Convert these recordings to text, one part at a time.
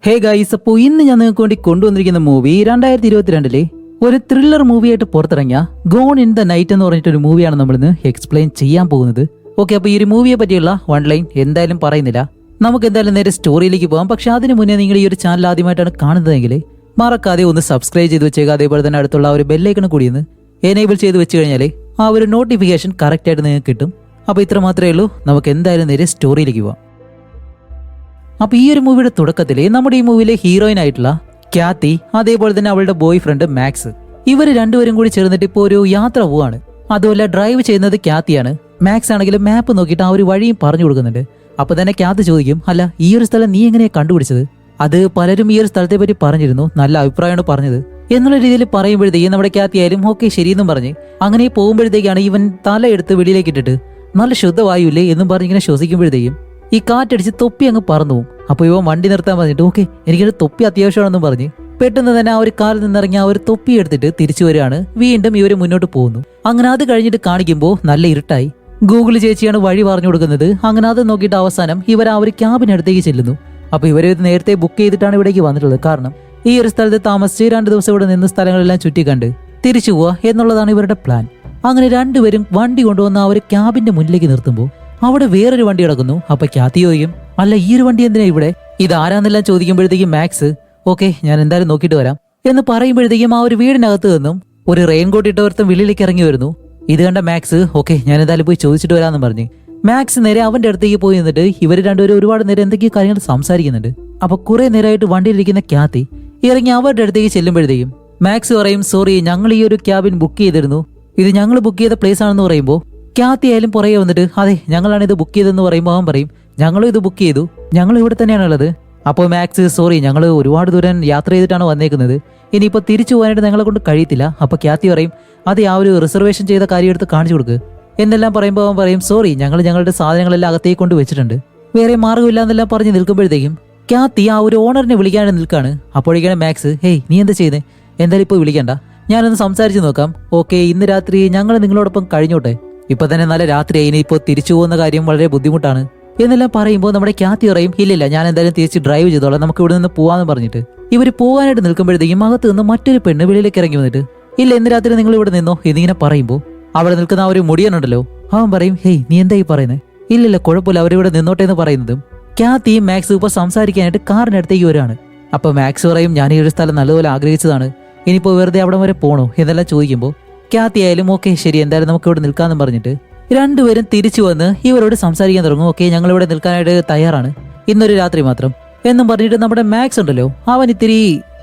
Hey guys, അപ്പോൾ ഇന്ന് ഞാൻ നിങ്ങൾക്ക് വേണ്ടി കൊണ്ടുവന്നിരിക്കുന്ന മൂവി 2022 ഒരു ത്രില്ലർ മൂവിയായിട്ട് പുറത്തിറങ്ങിയ ഗോൺ ഇൻ ദ നൈറ്റ് എന്ന് പറഞ്ഞിട്ടൊരു മൂവിയാണ് നമ്മളിന്ന് എക്സ്പ്ലെയിൻ ചെയ്യാൻ പോകുന്നത്. ഓക്കെ, അപ്പോൾ ഈ ഒരു മൂവിയെ പറ്റിയുള്ള വൺ ലൈൻ എന്തായാലും പറയുന്നില്ല. നമുക്ക് എന്തായാലും നേരെ സ്റ്റോറിയിലേക്ക് പോകാം. പക്ഷെ അതിന് മുന്നേ നിങ്ങൾ ഈ ഒരു ചാനൽ ആദ്യമായിട്ടാണ് കാണുന്നതെങ്കിൽ മറക്കാതെ ഒന്ന് സബ്സ്ക്രൈബ് ചെയ്ത് വെച്ചേക്കുക. അതേപോലെ തന്നെ അടുത്തുള്ള ആ ഒരു ബെല്ലൈക്കൺ കൂടി ഒന്ന് എനേബിൾ ചെയ്ത് വെച്ച് കഴിഞ്ഞാൽ ആ ഒരു നോട്ടിഫിക്കേഷൻ കറക്റ്റായിട്ട് നിങ്ങൾക്ക് കിട്ടും. അപ്പോൾ ഇത്ര മാത്രമേ ഉള്ളൂ. നമുക്ക് എന്തായാലും നേരെ സ്റ്റോറിയിലേക്ക് പോകാം. അപ്പൊ ഈ ഒരു മൂവിയുടെ തുടക്കത്തില് നമ്മുടെ ഈ മൂവിയിലെ ഹീറോയിൻ ആയിട്ടുള്ള ക്യാത്തി, അതേപോലെ തന്നെ അവളുടെ ബോയ് ഫ്രണ്ട് മാക്സ്, ഇവര് രണ്ടുപേരും കൂടി ചേർന്നിട്ട് ഇപ്പോൾ ഒരു യാത്ര പോവാണ്. അതുപോലെ ഡ്രൈവ് ചെയ്യുന്നത് ക്യാത്തിയാണ്. മാക്സ് ആണെങ്കിലും മാപ്പ് നോക്കിയിട്ട് ആ ഒരു വഴിയും പറഞ്ഞു കൊടുക്കുന്നുണ്ട്. അപ്പൊ തന്നെ ക്യാത്തി ചോദിക്കും, അല്ല ഈ ഒരു സ്ഥലം നീ എങ്ങനെയാ കണ്ടുപിടിച്ചത്? അത് പലരും ഈ ഒരു സ്ഥലത്തെ പറ്റി പറഞ്ഞിരുന്നു, നല്ല അഭിപ്രായമാണ് പറഞ്ഞത് എന്നുള്ള രീതിയിൽ പറയുമ്പോഴത്തേക്കും നമ്മുടെ ക്യാത്തി ആയാലും ഓക്കെ ശരിയെന്നും പറഞ്ഞ് അങ്ങനെ പോകുമ്പോഴത്തേക്കാണ് ഇവൻ തല എടുത്ത് വെളിയിലേക്ക് ഇട്ടിട്ട് നല്ല ശുദ്ധവായുല്ലേ എന്നും പറഞ്ഞ് ഇങ്ങനെ ശ്വസിക്കുമ്പോഴത്തേക്കും ഈ കാറ്റടിച്ച് തൊപ്പി അങ്ങ് പറന്നു പോകും. അപ്പോൾ ഇവൻ വണ്ടി നിർത്താൻ പറഞ്ഞിട്ട് ഓക്കെ എനിക്കൊരു തൊപ്പി അത്യാവശ്യമാണെന്നും പറഞ്ഞ് പെട്ടെന്ന് തന്നെ ആ ഒരു കാറിൽ നിന്നിറങ്ങി ആ ഒരു തൊപ്പി എടുത്തിട്ട് തിരിച്ചു വരികയാണ്. വീണ്ടും ഇവര് മുന്നോട്ട് പോകുന്നു. അങ്ങനെ അത് കഴിഞ്ഞിട്ട് കാണിക്കുമ്പോൾ നല്ല ഇരുട്ടായി. ഗൂഗിൾ ചേച്ചിയാണ് വഴി പറഞ്ഞു കൊടുക്കുന്നത്. അങ്ങനെ അത് നോക്കിയിട്ട് അവസാനം ഇവർ ആ ഒരു ക്യാബിനടുത്തേക്ക് ചെല്ലുന്നു. അപ്പൊ ഇവര് നേരത്തെ ബുക്ക് ചെയ്തിട്ടാണ് ഇവിടേക്ക് വന്നിട്ടുള്ളത്. കാരണം ഈ ഒരു സ്ഥലത്ത് താമസിച്ച് 2 ദിവസം ഇവിടെ നിന്ന് സ്ഥലങ്ങളെല്ലാം ചുറ്റിക്കണ്ട് തിരിച്ചു പോവുക എന്നുള്ളതാണ് ഇവരുടെ പ്ലാൻ. അങ്ങനെ രണ്ടുപേരും വണ്ടി കൊണ്ടുവന്ന് ആ ഒരു ക്യാബിന്റെ മുന്നിലേക്ക് നിർത്തുമ്പോൾ അവിടെ വേറൊരു വണ്ടി കിടക്കുന്നു. അപ്പൊ ക്യാത്തി ചോദിക്കും, അല്ല ഈ ഒരു വണ്ടി എന്തിനാ ഇവിടെ? ഇതാരാന്നെല്ലാം ചോദിക്കുമ്പോഴത്തേക്കും മാക്സ് ഓക്കെ ഞാൻ എന്തായാലും നോക്കിയിട്ട് വരാം എന്ന് പറയുമ്പോഴത്തേക്കും ആ ഒരു വീടിനകത്ത് നിന്നും ഒരു റെയിൻകോട്ട് ഇട്ടവർത്തും വെളിയിലേക്ക് ഇറങ്ങി വരുന്നു. ഇത് കണ്ട മാക്സ് ഓക്കെ ഞാൻ എന്തായാലും പോയി ചോദിച്ചിട്ട് വരാമെന്ന് പറഞ്ഞ് മാക്സ് നേരെ അവന്റെ അടുത്തേക്ക് പോയി നിന്നിട്ട് ഇവർ രണ്ടുപേരും ഒരുപാട് നേരം എന്തൊക്കെയോ കാര്യങ്ങൾ സംസാരിക്കുന്നുണ്ട്. അപ്പൊ കുറെ നേരമായിട്ട് വണ്ടിയിലിരിക്കുന്ന ക്യാത്തി ഇറങ്ങി അവരുടെ അടുത്തേക്ക് ചെല്ലുമ്പോഴത്തേക്കും മാക്സ് പറയും, സോറി ഞങ്ങൾ ഈ ഒരു ക്യാബിൻ ബുക്ക് ചെയ്തിരുന്നു, ഇത് ഞങ്ങൾ ബുക്ക് ചെയ്ത പ്ലേസ് ആണെന്ന് പറയുമ്പോൾ ക്യാത്തി ആയാലും പുറകെ വന്നിട്ട് അതെ ഞങ്ങളാണ് ഇത് ബുക്ക് ചെയ്തെന്ന് പറയുമ്പോൾ അവൻ പറയും ഞങ്ങളും ഇത് ബുക്ക് ചെയ്തു, ഞങ്ങൾ ഇവിടെ തന്നെയാണുള്ളത്. അപ്പോൾ മാക്സ് സോറി ഞങ്ങൾ ഒരുപാട് ദൂരം യാത്ര ചെയ്തിട്ടാണ് വന്നേക്കുന്നത്, ഇനിയിപ്പോൾ തിരിച്ചു പോകാനായിട്ട് ഞങ്ങളെ കൊണ്ട് കഴിയത്തില്ല. അപ്പോൾ ക്യാത്തി പറയും അതെ ആ ഒരു റിസർവേഷൻ ചെയ്ത കാര്യം എടുത്ത് കാണിച്ചു കൊടുക്ക് എന്നെല്ലാം പറയുമ്പോൾ അവൻ പറയും സോറി ഞങ്ങൾ ഞങ്ങളുടെ സാധനങ്ങളെല്ലാം അകത്തേക്ക് കൊണ്ട് വെച്ചിട്ടുണ്ട്, വേറെ മാർഗ്ഗമില്ല എന്നെല്ലാം പറഞ്ഞ് നിൽക്കുമ്പോഴത്തേക്കും ക്യാത്തി ആ ഒരു ഓണറിനെ വിളിക്കാണ്ട് നിൽക്കാണ്. അപ്പോഴേക്കാണ് മാക്സ് ഹേയ് നീ എന്താ ചെയ്യുന്നത്? എന്തായാലും ഇപ്പോൾ വിളിക്കണ്ട, ഞാനൊന്ന് സംസാരിച്ച് നോക്കാം. ഓക്കെ ഇന്ന് രാത്രി ഞങ്ങൾ നിങ്ങളോടൊപ്പം കഴിഞ്ഞോട്ടെ, ഇപ്പൊ തന്നെ നല്ല രാത്രിയായി, ഇനിയിപ്പോൾ തിരിച്ചു പോകുന്ന കാര്യം വളരെ ബുദ്ധിമുട്ടാണ് എന്നെല്ലാം പറയുമ്പോൾ നമ്മുടെ ക്യാത്തി പറയും ഇല്ലില്ല ഞാൻ എന്തായാലും തിരിച്ച് ഡ്രൈവ് ചെയ്തോളാം, നമുക്ക് ഇവിടെ നിന്ന് പോവാന്ന് പറഞ്ഞിട്ട് ഇവർ പോകാനായിട്ട് നിൽക്കുമ്പോഴത്തേക്കും അകത്ത് നിന്ന് മറ്റൊരു പെണ്ണ് വെളിയിലേക്ക് ഇറങ്ങി വന്നിട്ട് ഇല്ല ഇന്ന് രാത്രി നിങ്ങൾ ഇവിടെ നിന്നോ എന്നിങ്ങനെ പറയുമ്പോൾ അവിടെ നിൽക്കുന്ന ആ ഒരു മുടിയനുണ്ടല്ലോ അവൻ പറയും ഹേയ് നീ എന്തായി പറയുന്നത്? ഇല്ലില്ല കുഴപ്പമില്ല അവരിവിടെ നിന്നോട്ടെ എന്ന് പറയുന്നതും ക്യാത്തിയും മാക്സും ഇപ്പൊ സംസാരിക്കാനായിട്ട് കാറിനടുത്തേക്ക് വരികയാണ്. അപ്പൊ മാക്സ് പറയും ഞാൻ ഈ ഒരു സ്ഥലം നല്ലപോലെ ആഗ്രഹിച്ചതാണ്, ഇനിയിപ്പോൾ വെറുതെ അവിടെ വരെ പോണോ എന്നെല്ലാം ചോദിക്കുമ്പോൾ ക്യാത്തി ആയാലും ഓക്കെ ശരി എന്തായാലും നമുക്ക് ഇവിടെ നിൽക്കാമെന്ന് പറഞ്ഞിട്ട് രണ്ടുപേരും തിരിച്ചു വന്ന് ഇവരോട് സംസാരിക്കാൻ തുടങ്ങും. ഓക്കെ ഞങ്ങൾ ഇവിടെ നിൽക്കാനായിട്ട് തയ്യാറാണ്, ഇന്നൊരു രാത്രി മാത്രം എന്നും പറഞ്ഞിട്ട് നമ്മുടെ മാക്സ് ഉണ്ടല്ലോ അവൻ ഇത്തിരി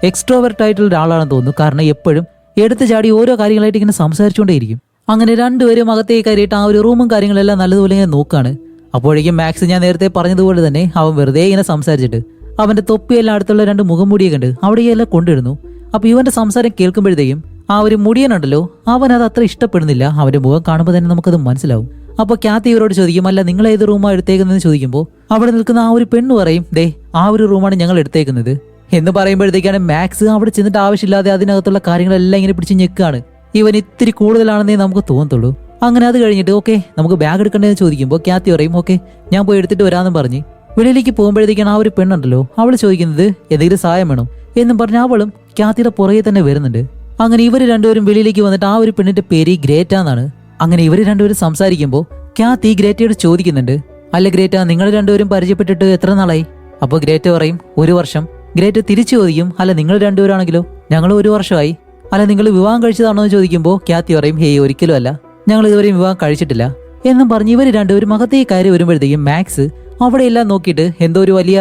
എക്സ്ട്രോവേർട്ട് ആയിട്ടുള്ള ഒരാളാണെന്ന് തോന്നുന്നു. കാരണം എപ്പോഴും എടുത്തു ചാടി ഓരോ കാര്യങ്ങളായിട്ട് ഇങ്ങനെ സംസാരിച്ചുകൊണ്ടേയിരിക്കും. അങ്ങനെ രണ്ടുപേരും അകത്തേക്ക് കയറിയിട്ട് ആ ഒരു റൂമും കാര്യങ്ങളെല്ലാം നല്ലതുപോലെ ഇങ്ങനെ നോക്കാണ്. അപ്പോഴേക്കും മാക്സ് ഞാൻ നേരത്തെ പറഞ്ഞതുപോലെ തന്നെ അവൻ വെറുതെ ഇങ്ങനെ സംസാരിച്ചിട്ട് അവന്റെ തൊപ്പിയെല്ലാം അടുത്തുള്ള 2 മുഖംമൂടിയൊക്കെ ഉണ്ട് അവിടെയെല്ലാം കൊണ്ടിടുന്നു. അപ്പൊ ഇവന്റെ സംസാരം കേൾക്കുമ്പോഴത്തേക്കും ആ ഒരു മുടിയനുണ്ടല്ലോ അവൻ അത് അത്ര ഇഷ്ടപ്പെടുന്നില്ല. അവന്റെ മുഖം കാണുമ്പോൾ തന്നെ നമുക്കത് മനസ്സിലാവും. അപ്പൊ ക്യാത്തി ഇവരോട് ചോദിക്കും അല്ല നിങ്ങൾ ഏത് റൂമാണ് എടുത്തേക്കുന്നതെന്ന് ചോദിക്കുമ്പോൾ അവിടെ നിൽക്കുന്ന ആ ഒരു പെണ്ണ് പറയും ദേ ആ ഒരു റൂമാണ് ഞങ്ങൾ എടുത്തേക്കുന്നത് എന്ന് പറയുമ്പോഴത്തേക്കാണ് മാക്സ് അവിടെ ചെന്നിട്ട് ആവശ്യമില്ലാതെ അതിനകത്തുള്ള കാര്യങ്ങളെല്ലാം ഇങ്ങനെ പിടിച്ച് ഞെക്കാണ്. ഇവൻ ഇത്തിരി കൂടുതലാണെന്നേ നമുക്ക് തോന്നത്തുള്ളൂ. അങ്ങനെ അത് കഴിഞ്ഞിട്ട് ഓക്കെ നമുക്ക് ബാഗ് എടുക്കണ്ടെന്ന് ചോദിക്കുമ്പോൾ ക്യാത്തി പറയും ഓക്കെ ഞാൻ പോയി എടുത്തിട്ട് വരാമെന്നും പറഞ്ഞ് വെളിയിലേക്ക് പോകുമ്പോഴത്തേക്കാണ് ആ ഒരു പെണ്ണുണ്ടല്ലോ അവൾ ചോദിക്കുന്നത് എന്തെങ്കിലും സഹായം വേണം എന്നും പറഞ്ഞ് അവളും ക്യാത്തിയുടെ പുറകെ തന്നെ വരുന്നുണ്ട്. അങ്ങനെ ഇവർ രണ്ടുപേരും വെളിയിലേക്ക് വന്നിട്ട് ആ ഒരു പെണ്ണിന്റെ പേര് ഗ്രേറ്റ എന്നാണ്. അങ്ങനെ ഇവർ രണ്ടുപേരും സംസാരിക്കുമ്പോൾ ക്യാത്തി ഗ്രേറ്റയോട് ചോദിക്കുന്നുണ്ട് അല്ല ഗ്രേറ്റ നിങ്ങൾ രണ്ടുപേരും പരിചയപ്പെട്ടിട്ട് എത്ര നാളായി? അപ്പോൾ ഗ്രേറ്റ പറയും 1 വർഷം. ഗ്രേറ്റ തിരിച്ചു ചോദിക്കും അല്ല നിങ്ങൾ രണ്ടുപേരാണെങ്കിലോ? ഞങ്ങൾ 1 വർഷമായി. അല്ല നിങ്ങൾ വിവാഹം കഴിച്ചതാണോ എന്ന് ചോദിക്കുമ്പോൾ ക്യാത്തി പറയും ഹേയ് ഒരിക്കലും അല്ല, ഞങ്ങൾ ഇതുവരെയും വിവാഹം കഴിച്ചിട്ടില്ല എന്നും പറഞ്ഞ് ഇവർ രണ്ടുപേരും അകത്തേക്ക് കയറി വരുമ്പോഴത്തേക്കും മാക്സ് അവിടെയെല്ലാം നോക്കിയിട്ട് എന്തോ ഒരു വലിയ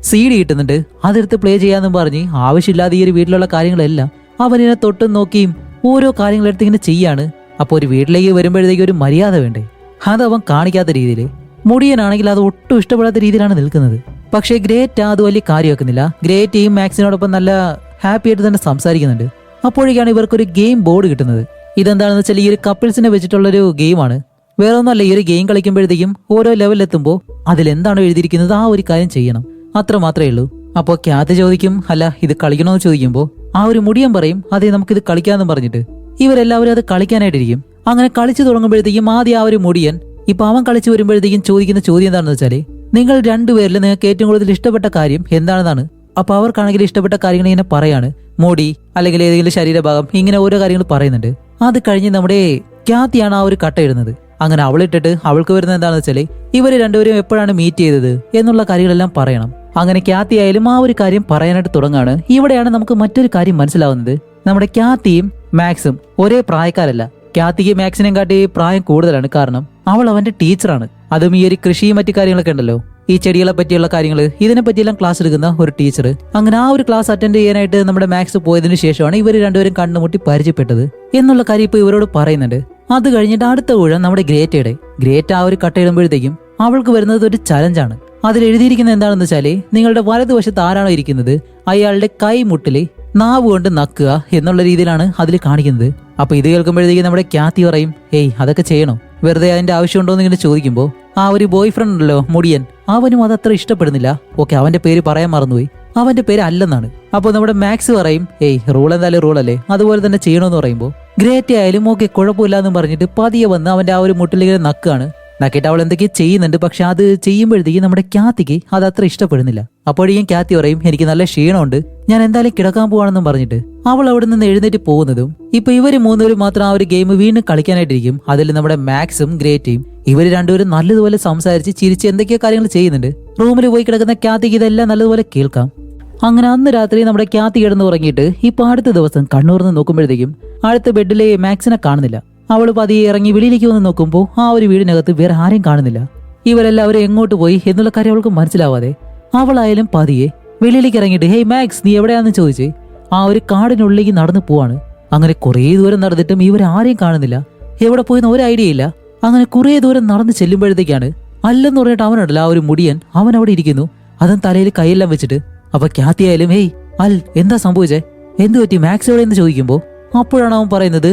CD കിട്ടുന്നുണ്ട്, അതെടുത്ത് പ്ലേ ചെയ്യാന്നും പറഞ്ഞ് ആവശ്യമില്ലാതെ ഈ ഒരു വീട്ടിലുള്ള കാര്യങ്ങളെല്ലാം അവനിനെ തൊട്ടും നോക്കിയും ഓരോ കാര്യങ്ങളെടുത്ത് ഇങ്ങനെ ചെയ്യാണ്. അപ്പോൾ ഒരു വീട്ടിലേക്ക് വരുമ്പോഴത്തേക്ക് ഒരു മര്യാദ വേണ്ടേ, അത് അവൻ കാണിക്കാത്ത രീതിയിൽ. മുടിയനാണെങ്കിൽ അത് ഒട്ടും ഇഷ്ടപ്പെടാത്ത രീതിയിലാണ് നിൽക്കുന്നത്. പക്ഷേ ഗ്രേറ്റ അത് വലിയ കാര്യമാക്കുന്നില്ല. ഗ്രേറ്റയും മാക്സിനോടൊപ്പം നല്ല ഹാപ്പി ആയിട്ട് തന്നെ സംസാരിക്കുന്നുണ്ട്. അപ്പോഴേക്കാണ് ഇവർക്കൊരു ഗെയിം ബോർഡ് കിട്ടുന്നത്. ഇതെന്താണെന്ന് വെച്ചാൽ ഈ ഒരു കപ്പിൾസിനെ വെച്ചിട്ടുള്ളൊരു ഗെയിമാണ്. വേറെ ഒന്നുമല്ല, ഈ ഒരു ഗെയിം കളിക്കുമ്പോഴത്തേക്കും ഓരോ ലെവലിലെത്തുമ്പോൾ അതിലെന്താണോ എഴുതിയിരിക്കുന്നത് ആ ഒരു കാര്യം ചെയ്യണം, അത്ര മാത്രമേ ഉള്ളൂ. അപ്പോൾ ക്യാത്ത് ചോദിക്കും അല്ല ഇത് കളിക്കണമെന്ന് ചോദിക്കുമ്പോൾ ആ ഒരു മുടിയൻ പറയും അതെ നമുക്കിത് കളിക്കാമെന്ന് പറഞ്ഞിട്ട് ഇവരെല്ലാവരും അത് കളിക്കാനായിട്ടിരിക്കും. അങ്ങനെ കളിച്ചു തുടങ്ങുമ്പോഴത്തേക്കും ആദ്യം ആ ഒരു മുടിയൻ ഇപ്പൊ അവൻ കളിച്ചു വരുമ്പോഴത്തേക്കും ചോദിക്കുന്ന ചോദ്യം എന്താണെന്ന് വെച്ചാല് നിങ്ങൾ രണ്ടുപേരിൽ നിങ്ങൾക്ക് ഏറ്റവും കൂടുതൽ ഇഷ്ടപ്പെട്ട കാര്യം എന്താണെന്നാണ് അപ്പൊ അവർക്കാണെങ്കിൽ ഇഷ്ടപ്പെട്ട കാര്യങ്ങൾ ഇങ്ങനെ പറയാണ്. മുടി അല്ലെങ്കിൽ ഏതെങ്കിലും ശരീരഭാഗം ഇങ്ങനെ ഓരോ കാര്യങ്ങൾ പറയുന്നുണ്ട്. അത് കഴിഞ്ഞ് നമ്മുടെ ക്യാത്തിയാണ് ആ ഒരു കട്ട ഇടുന്നത്. അങ്ങനെ അവളിട്ടിട്ട് അവൾക്ക് വരുന്നത് എന്താണെന്ന് വെച്ചാല് ഇവര് രണ്ടുപേരും എപ്പോഴാണ് മീറ്റ് ചെയ്തത് എന്നുള്ള കാര്യങ്ങളെല്ലാം പറയണം. അങ്ങനെ ക്യാത്തി ആയാലും ആ ഒരു കാര്യം പറയാനായിട്ട് തുടങ്ങാണ്. ഇവിടെയാണ് നമുക്ക് മറ്റൊരു കാര്യം മനസ്സിലാവുന്നത്. നമ്മുടെ ക്യാത്തിയും മാക്സും ഒരേ പ്രായക്കാരല്ല. ക്യാത്തിക്ക് മാക്സിനെയും കാട്ടി പ്രായം കൂടുതലാണ്. കാരണം അവൾ അവന്റെ ടീച്ചറാണ്. അതും ഈ ഒരു കൃഷിയും മറ്റു കാര്യങ്ങളൊക്കെ ഉണ്ടല്ലോ, ഈ ചെടികളെ പറ്റിയുള്ള കാര്യങ്ങൾ, ഇതിനെ പറ്റിയെല്ലാം ക്ലാസ് എടുക്കുന്ന ഒരു ടീച്ചർ. അങ്ങനെ ആ ഒരു ക്ലാസ് അറ്റൻഡ് ചെയ്യാനായിട്ട് നമ്മുടെ മാക്സ് പോയതിനു ശേഷമാണ് ഇവർ രണ്ടുപേരും കണ്ടുമുട്ടി പരിചയപ്പെട്ടത് എന്നുള്ള കാര്യം ഇപ്പൊ ഇവരോട് പറയുന്നുണ്ട്. അത് കഴിഞ്ഞിട്ട് അടുത്ത ഊഴം നമ്മുടെ ഗ്രേറ്റ ആ ഒരു കട്ടയിടുമ്പോഴത്തേക്കും അവൾക്ക് വരുന്നത് ഒരു ചലഞ്ചാണ്. അതിൽ എഴുതിയിരിക്കുന്നത് എന്താണെന്ന് വെച്ചാല് നിങ്ങളുടെ വലതുവശത്ത് ആരാണോ ഇരിക്കുന്നത് അയാളുടെ കൈമുട്ടില് നാവ് കൊണ്ട് നക്കുക എന്നുള്ള രീതിയിലാണ് അതിൽ കാണിക്കുന്നത്. അപ്പൊ ഇത് കേൾക്കുമ്പോഴത്തേക്കും നമ്മുടെ ക്യാത്തി പറയും, ഏയ് അതൊക്കെ ചെയ്യണോ, വെറുതെ അതിന്റെ ആവശ്യമുണ്ടോ എന്ന് ഇങ്ങനെ ചോദിക്കുമ്പോൾ ആ ഒരു ബോയ് ഫ്രണ്ട് ഉണ്ടല്ലോ മുടിയൻ, അവനും അതത്ര ഇഷ്ടപ്പെടുന്നില്ല. ഓക്കെ, അവന്റെ പേര് പറയാൻ മറന്നുപോയി, അവന്റെ പേര് അല്ലെന്നാണ്. അപ്പോൾ നമ്മുടെ മാക്സ് പറയും, ഏയ് റൂൾ എന്തായാലും റൂൾ അല്ലേ, അതുപോലെ തന്നെ ചെയ്യണമെന്ന് പറയുമ്പോൾ ഗ്രേറ്റ് ആയാലും ഓക്കെ കുഴപ്പമില്ല എന്ന് പറഞ്ഞിട്ട് പതിയെ വന്ന് അവന്റെ ആ ഒരു മുട്ടിലിങ്ങനെ നക്കാണ്. നക്കിയിട്ട് അവൾ എന്തൊക്കെയോ ചെയ്യുന്നുണ്ട്. പക്ഷെ അത് ചെയ്യുമ്പോഴത്തേക്ക് നമ്മുടെ ക്യാത്തിക്ക് അത് അത്ര ഇഷ്ടപ്പെടുന്നില്ല. അപ്പോഴേക്കും ക്യാത്തി പറയും, എനിക്ക് നല്ല ക്ഷീണമുണ്ട്, ഞാൻ എന്തായാലും കിടക്കാൻ പോവാണെന്നും പറഞ്ഞിട്ട് അവൾ അവിടെ നിന്ന് എഴുന്നേറ്റ് പോകുന്നതും ഇപ്പൊ ഇവര് മൂന്നുപേരും മാത്രം ആ ഒരു ഗെയിം വീണ്ടും കളിക്കാനായിട്ടിരിക്കും. അതിൽ നമ്മുടെ മാക്സും ഗ്രേറ്റയും ഇവര് രണ്ടുപേരും നല്ലതുപോലെ സംസാരിച്ച് ചിരിച്ച് എന്തൊക്കെയോ കാര്യങ്ങൾ ചെയ്യുന്നുണ്ട്. റൂമിൽ പോയി കിടക്കുന്ന ക്യാത്തിക്ക് ഇതെല്ലാം നല്ലതുപോലെ കേൾക്കാം. അങ്ങനെ അന്ന് രാത്രി നമ്മുടെ ക്യാത്തി കിടന്ന് ഉറങ്ങിയിട്ട് ഇപ്പൊ അടുത്ത ദിവസം കണ്ണൂർന്ന് നോക്കുമ്പോഴത്തേക്കും അടുത്ത ബെഡിലെ മാക്സിനെ കാണുന്നില്ല. അവൾ പതിയെ ഇറങ്ങി വെളിയിലേക്ക് വന്ന് നോക്കുമ്പോൾ ആ ഒരു വീടിനകത്ത് വേറെ ആരെയും കാണുന്നില്ല. ഇവരെല്ലാവരും എങ്ങോട്ട് പോയി എന്നുള്ള കാര്യം അവൾക്ക് മനസ്സിലാവാതെ അവളായാലും പതിയെ വെളിയിലേക്ക് ഇറങ്ങിയിട്ട്, ഹേയ് മാക്സ് നീ എവിടെയാണെന്ന് ചോദിച്ച് ആ ഒരു കാടിനുള്ളിലേക്ക് നടന്നു പോവാണ്. അങ്ങനെ കുറേ ദൂരം നടന്നിട്ടും ഇവരെ ആരെയും കാണുന്നില്ല. എവിടെ പോയെന്ന് ഒരു ഐഡിയ ഇല്ല. അങ്ങനെ കുറേ ദൂരം നടന്ന് ചെല്ലുമ്പോഴത്തേക്കാണ് അല്ലെന്ന് പറഞ്ഞിട്ട് അവനുണ്ടല്ലോ ആ ഒരു മുടിയൻ, അവൻ അവിടെ ഇരിക്കുന്നു, അതും തലയിൽ കൈയെല്ലാം വെച്ചിട്ട്. അപ്പൊ ക്യാത്തി ആയാലും, ഹേയ് അൽ എന്താ സംഭവിച്ചേ, എന്ത് പറ്റി മാക്സ് എവിടെ എന്ന് ചോദിക്കുമ്പോൾ അപ്പോഴാണ് അവൻ പറയുന്നത്,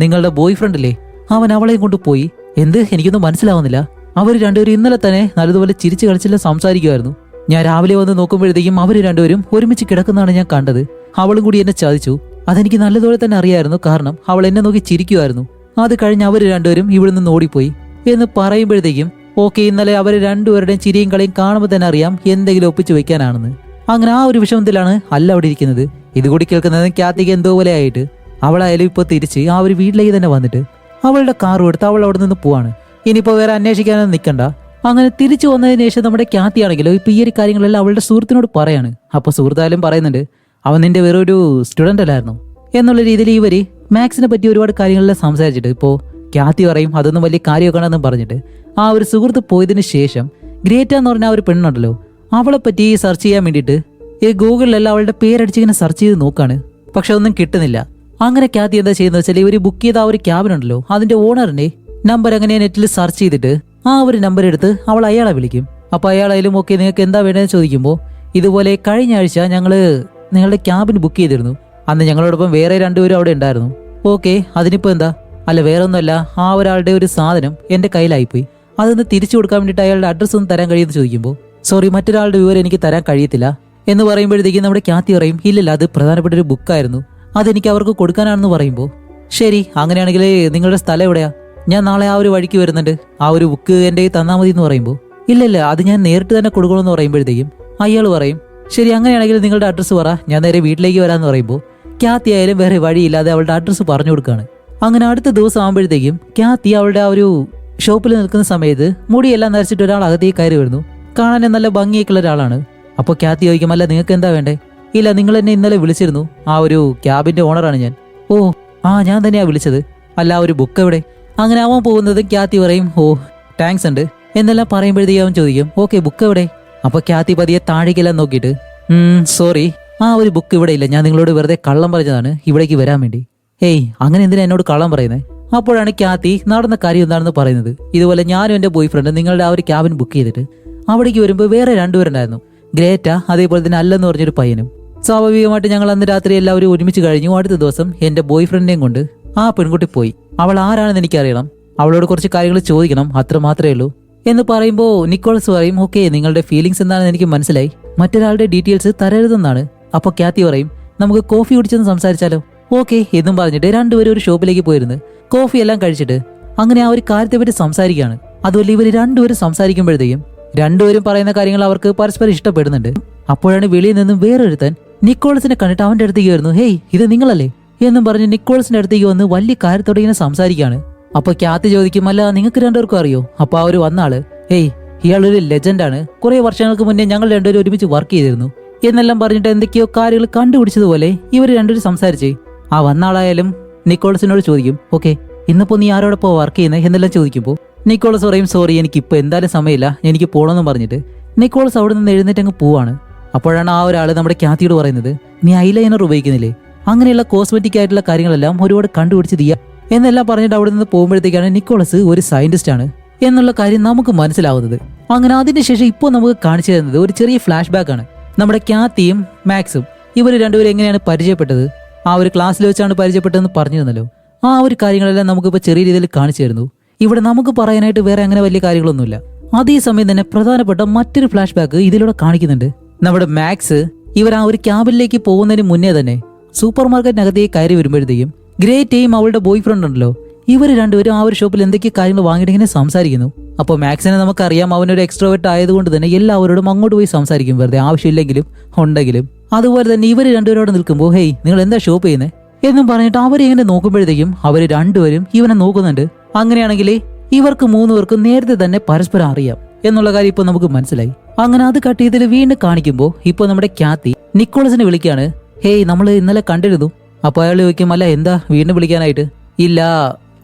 നിങ്ങളുടെ ബോയ് ഫ്രണ്ട് അല്ലേ, അവൻ അവളെയും കൊണ്ട് പോയി. എന്ത്, എനിക്കൊന്നും മനസ്സിലാവുന്നില്ല. അവർ രണ്ടുപേരും ഇന്നലെ തന്നെ നല്ലതുപോലെ ചിരിച്ചു കളിച്ചില്ല സംസാരിക്കുമായിരുന്നു. ഞാൻ രാവിലെ വന്ന് നോക്കുമ്പോഴത്തേക്കും അവർ രണ്ടുപേരും ഒരുമിച്ച് കിടക്കുന്നതാണ് ഞാൻ കണ്ടത്. അവളും കൂടി എന്നെ ചതിച്ചു, അതെനിക്ക് നല്ലതുപോലെ തന്നെ അറിയായിരുന്നു. കാരണം അവൾ എന്നെ നോക്കി ചിരിക്കുമായിരുന്നു. അത് കഴിഞ്ഞ് അവർ രണ്ടുപേരും ഇവിടെ നിന്ന് ഓടിപ്പോയി എന്ന് പറയുമ്പോഴത്തേക്കും ഓക്കെ, ഇന്നലെ അവർ രണ്ടുപേരുടെയും ചിരിയും കളിയും കാണുമ്പോൾ തന്നെ അറിയാം എന്തെങ്കിലും ഒപ്പിച്ചു വെക്കാനാണെന്ന്. അങ്ങനെ ആ ഒരു വിഷമത്തിലാണ് അല്ല അവിടെ ഇരിക്കുന്നത്. ഇതുകൂടി കേൾക്കുന്നത് ക്യാത്തിക്ക് എന്തോ പോലെ ആയിട്ട് അവളായാലും ഇപ്പോൾ തിരിച്ച് ആ ഒരു വീട്ടിലേക്ക് തന്നെ വന്നിട്ട് അവളുടെ കാർ എടുത്ത് അവൾ അവിടെ നിന്ന് പോവാണ്. ഇനിയിപ്പോൾ വേറെ അന്വേഷിക്കാനൊന്നും നിൽക്കണ്ട. അങ്ങനെ തിരിച്ചു വന്നതിന് ശേഷം നമ്മുടെ ക്യാത്തി ആണെങ്കിലോ ഇപ്പൊ ഈ ഒരു കാര്യങ്ങളെല്ലാം അവളുടെ സുഹൃത്തിനോട് പറയാണ്. അപ്പൊ സുഹൃത്തായാലും പറയുന്നുണ്ട്, അവൻ നിന്റെ വേറെ ഒരു സ്റ്റുഡന്റ് അല്ലായിരുന്നു എന്നുള്ള രീതിയിൽ ഇവര് മാക്സിനെ പറ്റി ഒരുപാട് കാര്യങ്ങളെല്ലാം സംസാരിച്ചിട്ട് ഇപ്പോ ക്യാത്തി പറയും അതൊന്നും വലിയ കാര്യമൊക്കെയാണെന്നും പറഞ്ഞിട്ട് ആ ഒരു സുഹൃത്ത് പോയതിനു ശേഷം ഗ്രേറ്റ എന്ന് പറഞ്ഞ ആ ഒരു പെണ്ണുണ്ടല്ലോ അവളെ പറ്റി സെർച്ച് ചെയ്യാൻ വേണ്ടിയിട്ട് ഈ ഗൂഗിളിലെല്ലാം അവളുടെ പേരടിച്ചിങ്ങനെ സെർച്ച് ചെയ്ത് നോക്കാണ്. പക്ഷെ ഒന്നും കിട്ടുന്നില്ല. അങ്ങനെ ക്യാത്തി എന്താ ചെയ്യുന്നത് വെച്ചാൽ ഇവര് ബുക്ക് ചെയ്ത ആ ഒരു ക്യാബിനുണ്ടല്ലോ അതിന്റെ ഓണറിന്റെ നമ്പർ അങ്ങനെ നെറ്റിൽ സെർച്ച് ചെയ്തിട്ട് ആ ഒരു നമ്പർ എടുത്ത് അവൾ അയാളെ വിളിക്കും. അപ്പൊ അയാളായാലും ഓക്കെ നിങ്ങൾക്ക് എന്താ വേണ്ടതെന്ന് ചോദിക്കുമ്പോൾ ഇതുപോലെ കഴിഞ്ഞ ആഴ്ച ഞങ്ങള് നിങ്ങളുടെ ക്യാബിന് ബുക്ക് ചെയ്തിരുന്നു, അന്ന് ഞങ്ങളോടൊപ്പം വേറെ രണ്ടുപേരും അവിടെ ഉണ്ടായിരുന്നു. ഓക്കെ, അതിനിപ്പോ എന്താ? അല്ല വേറെ ഒന്നുമല്ല, ആ ഒരാളുടെ ഒരു സാധനം എന്റെ കയ്യിലായിപ്പോയി, അതൊന്ന് തിരിച്ചു കൊടുക്കാൻ വേണ്ടിയിട്ട് അയാളുടെ അഡ്രസ്സ് ഒന്ന് തരാൻ കഴിയുമെന്ന് ചോദിക്കുമ്പോൾ സോറി മറ്റൊരാളുടെ വിവരം എനിക്ക് തരാൻ കഴിയത്തില്ല എന്ന് പറയുമ്പോഴത്തേക്കും നമ്മുടെ ക്യാത്തി പറയും, ഇല്ലല്ല അത് പ്രധാനപ്പെട്ട ഒരു ബുക്കായിരുന്നു, അതെനിക്ക് അവർക്ക് കൊടുക്കാനാണെന്ന് പറയുമ്പോൾ ശരി അങ്ങനെയാണെങ്കിൽ നിങ്ങളുടെ സ്ഥലം എവിടെയാ, ഞാൻ നാളെ ആ ഒരു വഴിക്ക് വരുന്നുണ്ട്, ആ ഒരു ബുക്ക് എൻ്റെ തന്നാൽ മതി എന്ന് പറയുമ്പോൾ ഇല്ലല്ല അത് ഞാൻ നേരിട്ട് തന്നെ കൊടുക്കണമെന്ന് പറയുമ്പോഴത്തേക്കും അയാൾ പറയും ശരി അങ്ങനെയാണെങ്കിൽ നിങ്ങളുടെ അഡ്രസ്സ് പറ, ഞാൻ നേരെ വീട്ടിലേക്ക് വരാമെന്ന് പറയുമ്പോൾ ക്യാത്തി ആയാലും വേറെ വഴിയില്ലാതെ അവളുടെ അഡ്രസ്സ് പറഞ്ഞു കൊടുക്കുകയാണ്. അങ്ങനെ അടുത്ത ദിവസം ആകുമ്പോഴത്തേക്കും ക്യാത്തി അവളുടെ ആ ഒരു ഷോപ്പിൽ നിൽക്കുന്ന സമയത്ത് മുടിയെല്ലാം നരച്ചിട്ട് ഒരാൾ അകത്തേക്ക് കയറി വരുന്നു. കാണാൻ നല്ല ഭംഗിയൊക്കെയുള്ള ഒരാളാണ്. അപ്പോൾ ക്യാത്തി ചോദിക്കും, അല്ല നിങ്ങൾക്ക് എന്താ വേണ്ടേ? ഇല്ല നിങ്ങൾ എന്നെ ഇന്നലെ വിളിച്ചിരുന്നു, ആ ഒരു ക്യാബിന്റെ ഓണറാണ് ഞാൻ. ഓ ആ ഞാൻ തന്നെയാ വിളിച്ചത്, അല്ല ആ ഒരു ബുക്ക് എവിടെ? അങ്ങനെ അവൻ പോകുന്നത് ക്യാത്തി പറയും, ഓ താങ്ക്സ് ഉണ്ട് എന്നെല്ലാം പറയുമ്പോഴത്തേക്കും അവൻ ചോദിക്കും, ഓക്കെ ബുക്ക് എവിടെ? അപ്പൊ ക്യാത്തി പതിയെ താഴേക്കെല്ലാം നോക്കിയിട്ട് സോറി ആ ഒരു ബുക്ക് ഇവിടെ ഇല്ല, ഞാൻ നിങ്ങളോട് വെറുതെ കള്ളം പറഞ്ഞതാണ് ഇവിടേക്ക് വരാൻ വേണ്ടി. ഏയ് അങ്ങനെ എന്തിനാ എന്നോട് കള്ളം പറയുന്നത്? അപ്പോഴാണ് ക്യാത്തി നടന്ന കാര്യം എന്താണെന്ന് പറയുന്നത്. ഇതുപോലെ ഞാനും എൻ്റെ ബോയ് ഫ്രണ്ട് നിങ്ങളുടെ ആ ഒരു ക്യാബിൻ ബുക്ക് ചെയ്തിട്ട് അവിടേക്ക് വരുമ്പോൾ വേറെ രണ്ടുപേരുണ്ടായിരുന്നു, ഗ്രേറ്റ അതേപോലെ തന്നെ അല്ലെന്ന് പറഞ്ഞൊരു പയ്യനും. സ്വാഭാവികമായിട്ട് ഞങ്ങൾ അന്ന് രാത്രി എല്ലാവരും ഒരുമിച്ച് കഴിഞ്ഞു. അടുത്ത ദിവസം എൻ്റെ ബോയ് ഫ്രണ്ടിനെയും കൊണ്ട് ആ പെൺകുട്ടി പോയി. അവൾ ആരാണെന്ന് എനിക്കറിയണം, അവളോട് കുറച്ച് കാര്യങ്ങൾ ചോദിക്കണം, അത്ര മാത്രമേ ഉള്ളൂ എന്ന് പറയുമ്പോൾ നിക്കോളസ് പറയും, ഓക്കെ നിങ്ങളുടെ ഫീലിങ്സ് എന്താണെന്ന് എനിക്ക് മനസ്സിലായി, മറ്റൊരാളുടെ ഡീറ്റെയിൽസ് തരരുതെന്നാണ്. അപ്പോൾ ക്യാത്തി പറയും, നമുക്ക് കോഫി കുടിച്ചെന്ന് സംസാരിച്ചാലോ? ഓക്കെ എന്നും പറഞ്ഞിട്ട് രണ്ടുപേരും ഒരു ഷോപ്പിലേക്ക് പോയിരുന്നു കോഫി എല്ലാം കഴിച്ചിട്ട് അങ്ങനെ ആ ഒരു കാര്യത്തെ പറ്റി സംസാരിക്കുകയാണ്. അതുപോലെ ഇവർ രണ്ടുപേരും സംസാരിക്കുമ്പോഴത്തേക്കും രണ്ടുപേരും പറയുന്ന കാര്യങ്ങൾ അവർക്ക് പരസ്പരം ഇഷ്ടപ്പെടുന്നുണ്ട്. അപ്പോഴാണ് വെളിയിൽ നിന്നും വേറൊരുത്തൻ നിക്കോളസിനെ കണ്ടിട്ട് അവന്റെ അടുത്തേക്ക് വരുന്നു. ഹേയ്, ഇത് നിങ്ങളല്ലേ എന്നും പറഞ്ഞ് നിക്കോളസിന്റെ അടുത്തേക്ക് വന്ന് വലിയ കാര്യത്തോടെ ഇങ്ങനെ സംസാരിക്കുകയാണ്. അപ്പൊ ക്യാത്തി ചോദിക്കും, അല്ല നിങ്ങൾക്ക് രണ്ടുപേർക്കും അറിയോ? അപ്പൊ അവര് വന്നാള്, ഹേയ്, ഇയാളൊരു ലെജൻഡാണ്, കുറെ വർഷങ്ങൾക്ക് മുന്നേ ഞങ്ങൾ രണ്ടുപേരും ഒരുമിച്ച് വർക്ക് ചെയ്തിരുന്നു എന്നെല്ലാം പറഞ്ഞിട്ട് എന്തൊക്കെയോ കാര്യങ്ങൾ കണ്ടുപിടിച്ചതുപോലെ ഇവർ രണ്ടുപേരും സംസാരിച്ചേ. ആ വന്നാളായാലും നിക്കോളസിനോട് ചോദിക്കും, ഓക്കെ ഇന്നിപ്പോ നീ ആരോടൊപ്പം വർക്ക് ചെയ്യുന്നത് എന്നെല്ലാം ചോദിക്കുമ്പോൾ നിക്കോളസ് പറയും, സോറി എനിക്കിപ്പോ എന്തായാലും സമയമില്ല, എനിക്ക് പോകണമെന്ന് പറഞ്ഞിട്ട് നിക്കോളസ് അവിടെ നിന്ന് എഴുന്നേറ്റ് അങ്ങ് പോവാണ്. അപ്പോഴാണ് ആ ഒരാൾ നമ്മുടെ ക്യാത്തിയോട് പറയുന്നത്, നീ ഐലൈനർ ഉപയോഗിക്കുന്നില്ലേ, അങ്ങനെയുള്ള കോസ്മെറ്റിക് ആയിട്ടുള്ള കാര്യങ്ങളെല്ലാം ഒരുപാട് കണ്ടുപിടിച്ച് തീയ എന്നെല്ലാം പറഞ്ഞിട്ട് അവിടെ നിന്ന് പോകുമ്പോഴത്തേക്കാണ് നിക്കോളസ് ഒരു സയന്റിസ്റ്റ് ആണ് എന്നുള്ള കാര്യം നമുക്ക് മനസ്സിലാവുന്നത്. അങ്ങനെ അതിനുശേഷം ഇപ്പോൾ നമുക്ക് കാണിച്ചു തരുന്നത് ഒരു ചെറിയ ഫ്ലാഷ് ബാക്ക് ആണ്. നമ്മുടെ ക്യാത്തിയും മാക്സും ഇവർ രണ്ടുപേരും എങ്ങനെയാണ് പരിചയപ്പെട്ടത്, ആ ഒരു ക്ലാസ്സിൽ വെച്ചാണ് പരിചയപ്പെട്ടതെന്ന് പറഞ്ഞിരുന്നല്ലോ. ആ ഒരു കാര്യങ്ങളെല്ലാം നമുക്കിപ്പോൾ ചെറിയ രീതിയിൽ കാണിച്ചു തരുന്നു. ഇവിടെ നമുക്ക് പറയാനായിട്ട് വേറെ അങ്ങനെ വലിയ കാര്യങ്ങളൊന്നുമില്ല. അതേസമയം തന്നെ പ്രധാനപ്പെട്ട മറ്റൊരു ഫ്ലാഷ് ബാക്ക് ഇതിലൂടെ കാണിക്കുന്നുണ്ട്. നമ്മുടെ മാക്സ് ഇവർ ആ ഒരു ക്യാബിനിലേക്ക് പോകുന്നതിന് മുന്നേ തന്നെ സൂപ്പർ മാർക്കറ്റിനകത്തേക്ക് കയറി വരുമ്പോഴത്തേക്കും ഗ്രേറ്റയും അവളുടെ ബോയ് ഫ്രണ്ട് ഉണ്ടല്ലോ, ഇവർ രണ്ടുപേരും ആ ഒരു ഷോപ്പിൽ എന്തൊക്കെ കാര്യങ്ങൾ വാങ്ങിയിട്ട് ഇങ്ങനെ സംസാരിക്കുന്നു. അപ്പോൾ മാക്സിനെ നമുക്കറിയാം, അവനൊരു എക്സ്ട്രോവേർട്ട് ആയതുകൊണ്ട് തന്നെ എല്ലാവരോടും അങ്ങോട്ട് പോയി സംസാരിക്കും, വെറുതെ ആവശ്യമില്ലെങ്കിലും ഉണ്ടെങ്കിലും. അതുപോലെ തന്നെ ഇവർ രണ്ടുപേരോട് നിൽക്കുമ്പോൾ, ഹേയ് നിങ്ങൾ എന്താ ഷോപ്പ് ചെയ്യുന്നത് എന്നും പറഞ്ഞിട്ട് അവരിങ്ങനെ നോക്കുമ്പോഴത്തേക്കും അവർ രണ്ടുപേരും ഇവനെ നോക്കുന്നുണ്ട്. അങ്ങനെയാണെങ്കിൽ ഇവർക്ക് മൂന്നുപേർക്കും നേരത്തെ തന്നെ പരസ്പരം അറിയാം എന്നുള്ള കാര്യം ഇപ്പൊ നമുക്ക് മനസ്സിലായി. അങ്ങനെ അത് കട്ട് ചെയ്തിൽ വീണ്ടും കാണിക്കുമ്പോൾ ഇപ്പൊ നമ്മുടെ ക്യാത്തി നിക്കോളസിനെ വിളിക്കാണ്. ഹേയ് നമ്മൾ ഇന്നലെ കണ്ടിരുന്നു. അപ്പൊ അയാൾ ചോദിക്കും, അല്ല എന്താ വീണ്ടും വിളിക്കാനായിട്ട്? ഇല്ല,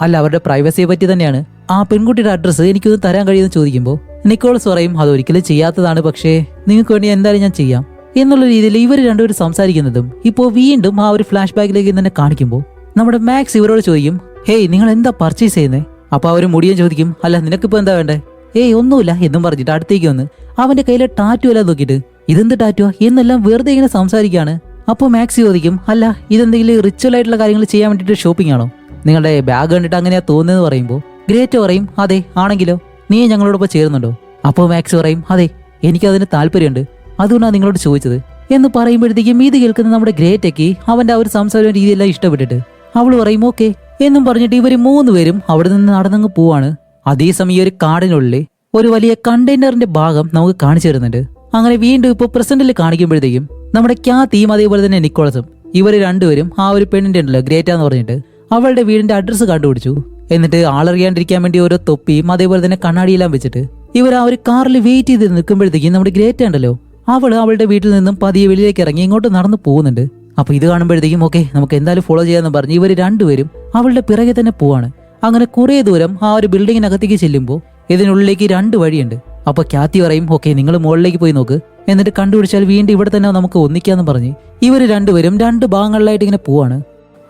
അല്ല അവരുടെ പ്രൈവസിയെ പറ്റി തന്നെയാണ്. ആ പെൺകുട്ടിയുടെ അഡ്രസ്സ് എനിക്കൊന്ന് തരാൻ കഴിയുമെന്ന് ചോദിക്കുമ്പോൾ നിക്കോളസ് പറയും, അതൊരിക്കലും ചെയ്യാത്തതാണ്, പക്ഷേ നിങ്ങൾക്ക് വേണ്ടി എന്തായാലും ഞാൻ ചെയ്യാം എന്നുള്ള രീതിയിൽ ഇവർ രണ്ടുപേരും സംസാരിക്കുന്നതും ഇപ്പോൾ വീണ്ടും ആ ഒരു ഫ്ലാഷ് ബാക്കിലേക്ക് തന്നെ കാണിക്കുമ്പോൾ നമ്മുടെ മാക്സ് ഇവരോട് ചോദിക്കും, ഹേയ് നിങ്ങൾ എന്താ പർച്ചേസ് ചെയ്യുന്നത്? അപ്പൊ അവർ മുടിയൻ ചോദിക്കും, അല്ല നിനക്കിപ്പോ എന്താ വേണ്ടേ? ഏയ് ഒന്നുമില്ല എന്നും പറഞ്ഞിട്ട് അടുത്തേക്ക് വന്ന് അവന്റെ കയ്യിലെ ടാറ്റു എല്ലാം നോക്കിയിട്ട് ഇതെന്ത് ടാറ്റുവാ എന്നെല്ലാം വെറുതെ ഇങ്ങനെ സംസാരിക്കുകയാണ്. അപ്പോൾ മാക്സ് ചോദിക്കും, അല്ല ഇതെന്തെങ്കിലും റിച്വൽ ആയിട്ടുള്ള കാര്യങ്ങൾ ചെയ്യാൻ വേണ്ടിയിട്ട് ഷോപ്പിംഗ് ആണോ? നിങ്ങളുടെ ബാഗ് കണ്ടിട്ട് അങ്ങനെയാ തോന്നുന്നതെന്ന് പറയുമ്പോൾ ഗ്രേറ്റ് പറയും, അതെ ആണെങ്കിലോ, നീ ഞങ്ങളോടൊപ്പം ചേരുന്നുണ്ടോ? അപ്പോൾ മാക്സ് പറയും, അതെ എനിക്കതിന് താല്പര്യമുണ്ട്, അതുകൊണ്ടാണ് നിങ്ങളോട് ചോദിച്ചത് എന്ന് പറയുമ്പോഴത്തേക്കും ഇത് കേൾക്കുന്ന നമ്മുടെ ഗ്രേറ്റയ്ക്ക് അവന്റെ ആ ഒരു സംസാര രീതിയെല്ലാം ഇഷ്ടപ്പെട്ടിട്ട് അവള് പറയും ഓക്കെ എന്നും പറഞ്ഞിട്ട് ഇവര് മൂന്നുപേരും അവിടെ നിന്ന് നടന്നങ്ങ് പോവാണ്. അതേസമയം ഈ ഒരു കാടിനുള്ളിൽ ഒരു വലിയ കണ്ടെയ്നറിന്റെ ഭാഗം നമുക്ക് കാണിച്ചു തരുന്നുണ്ട്. അങ്ങനെ വീണ്ടും ഇപ്പോൾ പ്രസന്റിൽ കാണിക്കുമ്പോഴത്തേക്കും നമ്മുടെ ക്യാത്തിയും അതേപോലെ തന്നെ നിക്കോളസും ഇവര് രണ്ടുപേരും ആ ഒരു പെണ്ണിന്റെ ഉണ്ടല്ലോ ഗ്രേറ്റ എന്ന് പറഞ്ഞിട്ട് അവളുടെ വീടിന്റെ അഡ്രസ്സ് കണ്ടുപിടിച്ചു. എന്നിട്ട് ആളറിയാണ്ടിരിക്കാൻ വേണ്ടി ഓരോ തൊപ്പിയും അതേപോലെ തന്നെ കണ്ണാടിയെല്ലാം വെച്ചിട്ട് ഇവർ ആ ഒരു കാറിൽ വെയിറ്റ് ചെയ്ത് നിൽക്കുമ്പോഴത്തേക്കും നമ്മുടെ ഗ്രേറ്റ ഉണ്ടല്ലോ അവള് അവളുടെ വീട്ടിൽ നിന്നും പതിയെ വെളിയിലേക്ക് ഇറങ്ങി ഇങ്ങോട്ട് നടന്നു പോകുന്നുണ്ട്. അപ്പൊ ഇത് കാണുമ്പോഴത്തേക്കും ഓക്കെ നമുക്ക് എന്തായാലും ഫോളോ ചെയ്യാന്ന് പറഞ്ഞ് ഇവർ രണ്ടുപേരും അവളുടെ പിറകെ തന്നെ പോവാണ്. അങ്ങനെ കുറെ ദൂരം ആ ഒരു ബിൽഡിങ്ങിനകത്തേക്ക് ചെല്ലുമ്പോൾ ഇതിനുള്ളിലേക്ക് രണ്ട് വഴിയുണ്ട്. അപ്പൊ ക്യാത്തി പറയും, ഓക്കെ നിങ്ങൾ മുകളിലേക്ക് പോയി നോക്ക്, എന്നിട്ട് കണ്ടുപിടിച്ചാൽ വീണ്ടും ഇവിടെ തന്നെ നമുക്ക് ഒന്നിക്കാന്ന് പറഞ്ഞ് ഇവർ രണ്ടുപേരും രണ്ട് ഭാഗങ്ങളിലായിട്ട് ഇങ്ങനെ പോവാണ്.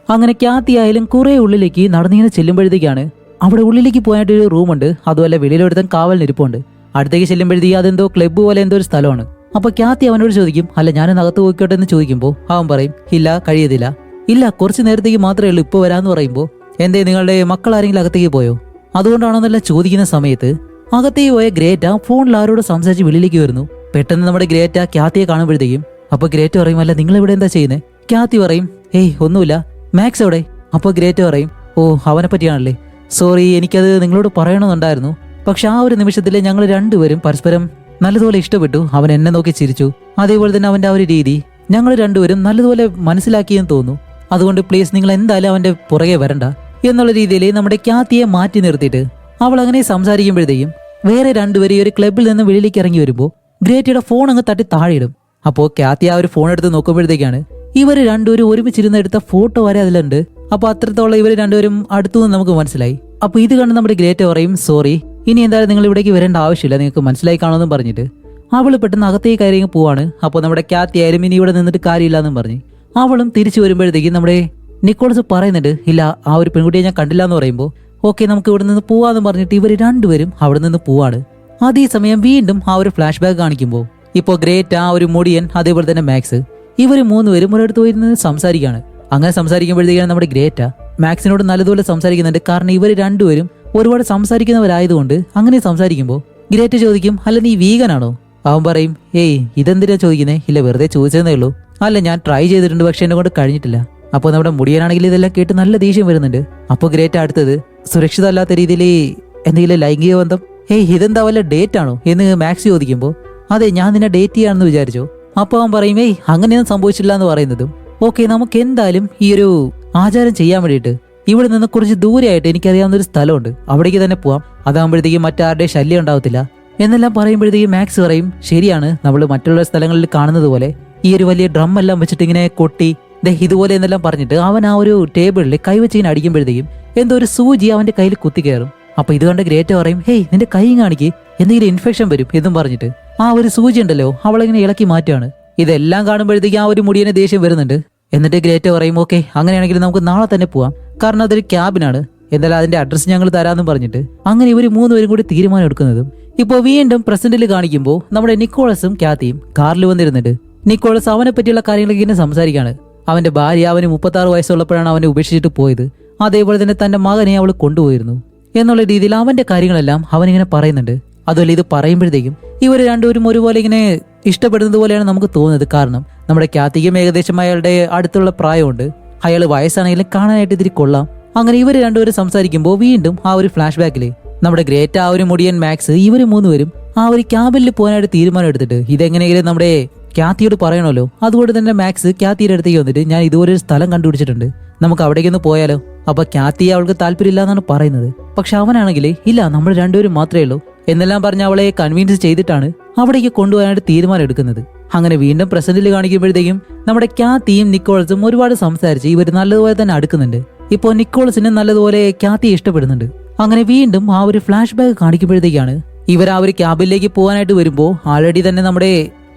അങ്ങനെ ക്യാത്തി ആയാലും കുറെ ഉള്ളിലേക്ക് നടന്നിങ്ങനെ ചെല്ലുമ്പോഴത്തേക്കാണ് അവിടെ ഉള്ളിലേക്ക് പോയായിട്ടൊരു റൂമുണ്ട്. അതുപോലെ വെളിയിലൊരുത്തൻ കാവലിനിരിപ്പുണ്ട്. അടുത്തേക്ക് ചെല്ലുമ്പോഴത്തേക്ക് അതെന്തോ ക്ലബ്ബ് പോലെ എന്തോ ഒരു സ്ഥലമാണ്. അപ്പൊ ക്യാത്തി അവനോട് ചോദിക്കും, അല്ല ഞാനൊന്ന് അകത്ത് പോയിക്കോട്ടെ എന്ന് ചോദിക്കുമ്പോൾ അവൻ പറയും, ഇല്ല കഴിയത്തില്ല, ഇല്ല കുറച്ച് നേരത്തേക്ക് മാത്രമേ ഉള്ളൂ, ഇപ്പൊ വരാന്ന് പറയുമ്പോൾ എന്തേ നിങ്ങളുടെ മക്കൾ ആരെങ്കിലും അകത്തേക്ക് പോയോ അതുകൊണ്ടാണെന്നെല്ലാം ചോദിക്കുന്ന സമയത്ത് അകത്തേക്ക് പോയ ഗ്രേറ്റ ഫോണിൽ ആരോട് സംസാരിച്ച് വെളിയിലേക്ക് വരുന്നു. പെട്ടെന്ന് നമ്മുടെ ഗ്രേറ്റ ക്യാത്തിയെ കാണുമ്പോഴത്തേക്കും അപ്പൊ ഗ്രേറ്റ പറയും, അല്ല നിങ്ങൾ ഇവിടെ എന്താ ചെയ്യുന്നത്? ക്യാത്തി പറയും, ഏയ് ഒന്നുമില്ല, മാക്സ് എവിടെ? അപ്പൊ ഗ്രേറ്റ പറയും, ഓ അവനെ പറ്റിയാണല്ലേ, സോറി എനിക്കത് നിങ്ങളോട് പറയണമെന്നുണ്ടായിരുന്നു, പക്ഷെ ആ ഒരു നിമിഷത്തിൽ ഞങ്ങൾ രണ്ടുപേരും പരസ്പരം നല്ലതുപോലെ ഇഷ്ടപ്പെട്ടു. അവൻ എന്നെ നോക്കി ചിരിച്ചു, അതേപോലെ തന്നെ അവന്റെ ആ ഒരു രീതി ഞങ്ങൾ രണ്ടുപേരും നല്ലതുപോലെ മനസ്സിലാക്കിയെന്ന് തോന്നുന്നു, അതുകൊണ്ട് പ്ലീസ് നിങ്ങൾ എന്തായാലും അവന്റെ പുറകെ വരണ്ട എന്നുള്ള രീതിയിൽ നമ്മുടെ ക്യാത്തിയെ മാറ്റി നിർത്തിയിട്ട് അവൾ അങ്ങനെ സംസാരിക്കുമ്പോഴത്തേക്കും വേറെ രണ്ടുപേരും ഈ ഒരു ക്ലബിൽ നിന്ന് വെളിയിലേക്ക് ഇറങ്ങി വരുമ്പോൾ ഗ്രേറ്റയുടെ ഫോൺ അങ്ങ് തട്ടി താഴെയിടും. അപ്പോൾ ക്യാത്തി ആ ഒരു ഫോൺ എടുത്ത് നോക്കുമ്പോഴത്തേക്കാണ് ഇവർ രണ്ടുപേരും ഒരുമിച്ചിരുന്ന് എടുത്ത ഫോട്ടോ വരെ അതിലുണ്ട്. അപ്പൊ അത്രത്തോളം ഇവർ രണ്ടുപേരും അടുത്തു നിന്ന് നമുക്ക് മനസ്സിലായി. അപ്പൊ ഇത് കണ്ട് നമ്മുടെ ഗ്രേറ്റ പറയും, സോറി ഇനി എന്തായാലും നിങ്ങൾ ഇവിടേക്ക് വരേണ്ട ആവശ്യമില്ല, നിങ്ങൾക്ക് മനസ്സിലായി കാണുമെന്നും പറഞ്ഞിട്ട് അവള് പെട്ടെന്ന് അകത്തേക്ക് കയറി പോവാണ്. അപ്പോൾ നമ്മുടെ ക്യാത്തി ആയാലും ഇനി ഇവിടെ നിന്നിട്ട് കാര്യമില്ല എന്നും പറഞ്ഞ് അവളും തിരിച്ചു വരുമ്പോഴത്തേക്കും നമ്മുടെ നിക്കോളസ് പറയുന്നുണ്ട്, ഇല്ല ആ ഒരു പെൺകുട്ടിയെ ഞാൻ കണ്ടില്ല എന്ന് പറയുമ്പോൾ ഓക്കെ നമുക്ക് ഇവിടെ നിന്ന് പോവാന്ന് പറഞ്ഞിട്ട് ഇവർ രണ്ടുപേരും അവിടെ നിന്ന് പോവാണ്. അതേസമയം വീണ്ടും ആ ഒരു ഫ്ലാഷ് ബാക്ക് കാണിക്കുമ്പോൾ ഇപ്പോൾ ഗ്രേറ്റ ആ ഒരു മുടിയൻ അതേപോലെ തന്നെ മാക്സ് ഇവർ മൂന്നുപേരും ഒരിടത്ത് പോയിരുന്ന് സംസാരിക്കുകയാണ്. അങ്ങനെ സംസാരിക്കുമ്പോഴത്തേക്കാണ് നമ്മുടെ ഗ്രേറ്റ മാക്സിനോട് നല്ലതുപോലെ സംസാരിക്കുന്നുണ്ട്. കാരണം ഇവർ രണ്ടുപേരും ഒരുപാട് സംസാരിക്കുന്നവരായതുകൊണ്ട് അങ്ങനെ സംസാരിക്കുമ്പോൾ ഗ്രേറ്റ ചോദിക്കും, അല്ല നീ വീഗനാണോ? അവൻ പറയും, ഏയ് ഇതെന്തിനാ ചോദിക്കുന്നേ? ഇല്ല വെറുതെ ചോദിച്ചതേ ഉള്ളൂ. അല്ല ഞാൻ ട്രൈ ചെയ്തിട്ടുണ്ട്, പക്ഷെ എന്നെ കൊണ്ട് കഴിഞ്ഞിട്ടില്ല. അപ്പോൾ നമ്മുടെ മുടിയനാണെങ്കിൽ ഇതെല്ലാം കേട്ട് നല്ല ദേഷ്യം വരുന്നുണ്ട്. അപ്പോൾ ഗ്രേറ്റ അടുത്തത് സുരക്ഷിതമല്ലാത്ത രീതിയിൽ എന്തെങ്കിലും ലൈംഗിക ബന്ധം ഹേയ് ഇതെന്താ വല്ല ഡേറ്റ് ആണോ എന്ന് മാക്സ് ചോദിക്കുമ്പോൾ അതെ ഞാൻ നിന്നെ ഡേറ്റ് ചെയ്യാണെന്ന് വിചാരിച്ചോ. അപ്പോൾ അവൻ പറയും ഏയ് അങ്ങനെയൊന്നും സംഭവിച്ചില്ല എന്ന് പറയുന്നതും ഓക്കെ നമുക്ക് എന്തായാലും ഈ ഒരു ആചാരം ചെയ്യാൻ വേണ്ടിയിട്ട് ഇവിടെ നിന്ന് കുറച്ച് ദൂരെയായിട്ട് എനിക്കറിയാവുന്ന ഒരു സ്ഥലമുണ്ട്, അവിടേക്ക് തന്നെ പോവാം. അതാകുമ്പോഴത്തേക്കും മറ്റാരുടെ ശല്യം ഉണ്ടാവത്തില്ല എന്നെല്ലാം പറയുമ്പോഴത്തേക്കും മാക്സ് പറയും ശരിയാണ്, നമ്മൾ മറ്റുള്ള സ്ഥലങ്ങളിൽ കാണുന്നത് പോലെ ഈ ഒരു വലിയ ഡ്രം എല്ലാം വെച്ചിട്ട് ഇങ്ങനെ കൊട്ടി ഇതുപോലെ എന്നെല്ലാം പറഞ്ഞിട്ട് അവൻ ആ ഒരു ടേബിളിൽ കൈവച്ച് ഇങ്ങനെ അടിക്കുമ്പോഴത്തേക്കും എന്തോ ഒരു സൂചി അവന്റെ കയ്യിൽ കുത്തി കയറും. അപ്പൊ ഇത് കണ്ട് ഗ്രേറ്റ പറയും ഹേയ് നിന്റെ കൈ കാണിക്ക്, എന്തെങ്കിലും ഇൻഫെക്ഷൻ വരും എന്നും പറഞ്ഞിട്ട് ആ ഒരു സൂചി ഉണ്ടല്ലോ അവളിങ്ങനെ ഇളക്കി മാറ്റുകയാണ്. ഇതെല്ലാം കാണുമ്പോഴത്തേക്കും ആ ഒരു മുടിയനെ ദേഷ്യം വരുന്നുണ്ട്. എന്നിട്ട് ഗ്രേറ്റ പറയും ഓക്കെ അങ്ങനെയാണെങ്കിൽ നമുക്ക് നാളെ തന്നെ പോവാം, കാരണം അതൊരു ക്യാബിനാണ്, എന്തായാലും അതിന്റെ അഡ്രസ്സ് ഞങ്ങൾ തരാമെന്നും പറഞ്ഞിട്ട് അങ്ങനെ ഇവർ മൂന്നുപേരും കൂടി തീരുമാനം എടുക്കുന്നതും ഇപ്പോൾ വീണ്ടും പ്രസന്റിൽ കാണിക്കുമ്പോൾ നമ്മുടെ നിക്കോളസും കാത്തിയും കാറിൽ വന്നിരുന്നിട്ട് നിക്കോളസ് അവനെ പറ്റിയുള്ള കാര്യങ്ങളൊക്കെ ഇങ്ങനെ സംസാരിക്കാണ്. അവന്റെ ഭാര്യ അവന് 36 വയസ്സുള്ളപ്പോഴാണ് അവനെ ഉപേക്ഷിച്ചിട്ട് പോയത്, അതേപോലെ തന്നെ തന്റെ മകനെ അവൾ കൊണ്ടുപോയിരുന്നു എന്നുള്ള രീതിയിൽ അവന്റെ കാര്യങ്ങളെല്ലാം അവനിങ്ങനെ പറയുന്നുണ്ട്. അതുപോലെ ഇത് പറയുമ്പോഴത്തേക്കും ഇവർ രണ്ടുപേരും ഒരുപോലെ ഇങ്ങനെ ഇഷ്ടപ്പെടുന്നത് പോലെയാണ് നമുക്ക് തോന്നുന്നത്. കാരണം നമ്മുടെ കാത്തിക്കും ഏകദേശം അയാളുടെ അടുത്തുള്ള പ്രായമുണ്ട്, അയാൾ വയസ്സാണെങ്കിലും കാണാനായിട്ട് ഇതിരി കൊള്ളാം. അങ്ങനെ ഇവർ രണ്ടുപേരും സംസാരിക്കുമ്പോൾ വീണ്ടും ആ ഒരു ഫ്ലാഷ് ബാക്കിൽ നമ്മുടെ ഗ്രേറ്റ ആ ഒരു മുടിയൻ മാക്സ് ഇവർ മൂന്നുപേരും ആ ഒരു ക്യാബിനിൽ പോകാനായിട്ട് തീരുമാനം എടുത്തിട്ട് ഇതെങ്ങനെയെങ്കിലും നമ്മുടെ കാത്തിയോട് പറയണമല്ലോ. അതുകൊണ്ട് തന്നെ മാക്സ് കാത്തിയുടെ അടുത്തേക്ക് വന്നിട്ട് ഞാൻ ഇതുപോലെ ഒരു സ്ഥലം കണ്ടുപിടിച്ചിട്ടുണ്ട്, നമുക്ക് അവിടേക്കൊന്ന് പോയാലോ. അപ്പൊ കാത്തി അവൾക്ക് താല്പര്യമില്ല എന്നാണ് പറയുന്നത്. പക്ഷെ അവനാണെങ്കിൽ ഇല്ല നമ്മൾ രണ്ടുപേരും മാത്രമേ ഉള്ളൂ എന്നെല്ലാം പറഞ്ഞ് അവളെ കൺവിൻസ് ചെയ്തിട്ടാണ് അവിടേക്ക് കൊണ്ടുപോകാനായിട്ട് തീരുമാനം എടുക്കുന്നത്. അങ്ങനെ വീണ്ടും പ്രസന്റിൽ കാണിക്കുമ്പോഴത്തേക്കും നമ്മുടെ കാത്തിയും നിക്കോളസും ഒരുപാട് സംസാരിച്ച് ഇവർ നല്ലതുപോലെ തന്നെ അടുക്കുന്നുണ്ട്. ഇപ്പോൾ നിക്കോളസിന് നല്ലതുപോലെ കാത്തിയെ ഇഷ്ടപ്പെടുന്നുണ്ട്. അങ്ങനെ വീണ്ടും ആ ഒരു ഫ്ലാഷ് ബാക്ക് കാണിക്കുമ്പോഴത്തേക്കാണ് ഇവർ ആ ഒരു ക്യാബിലേക്ക് പോകാനായിട്ട് വരുമ്പോൾ ആൾറെഡി തന്നെ നമ്മുടെ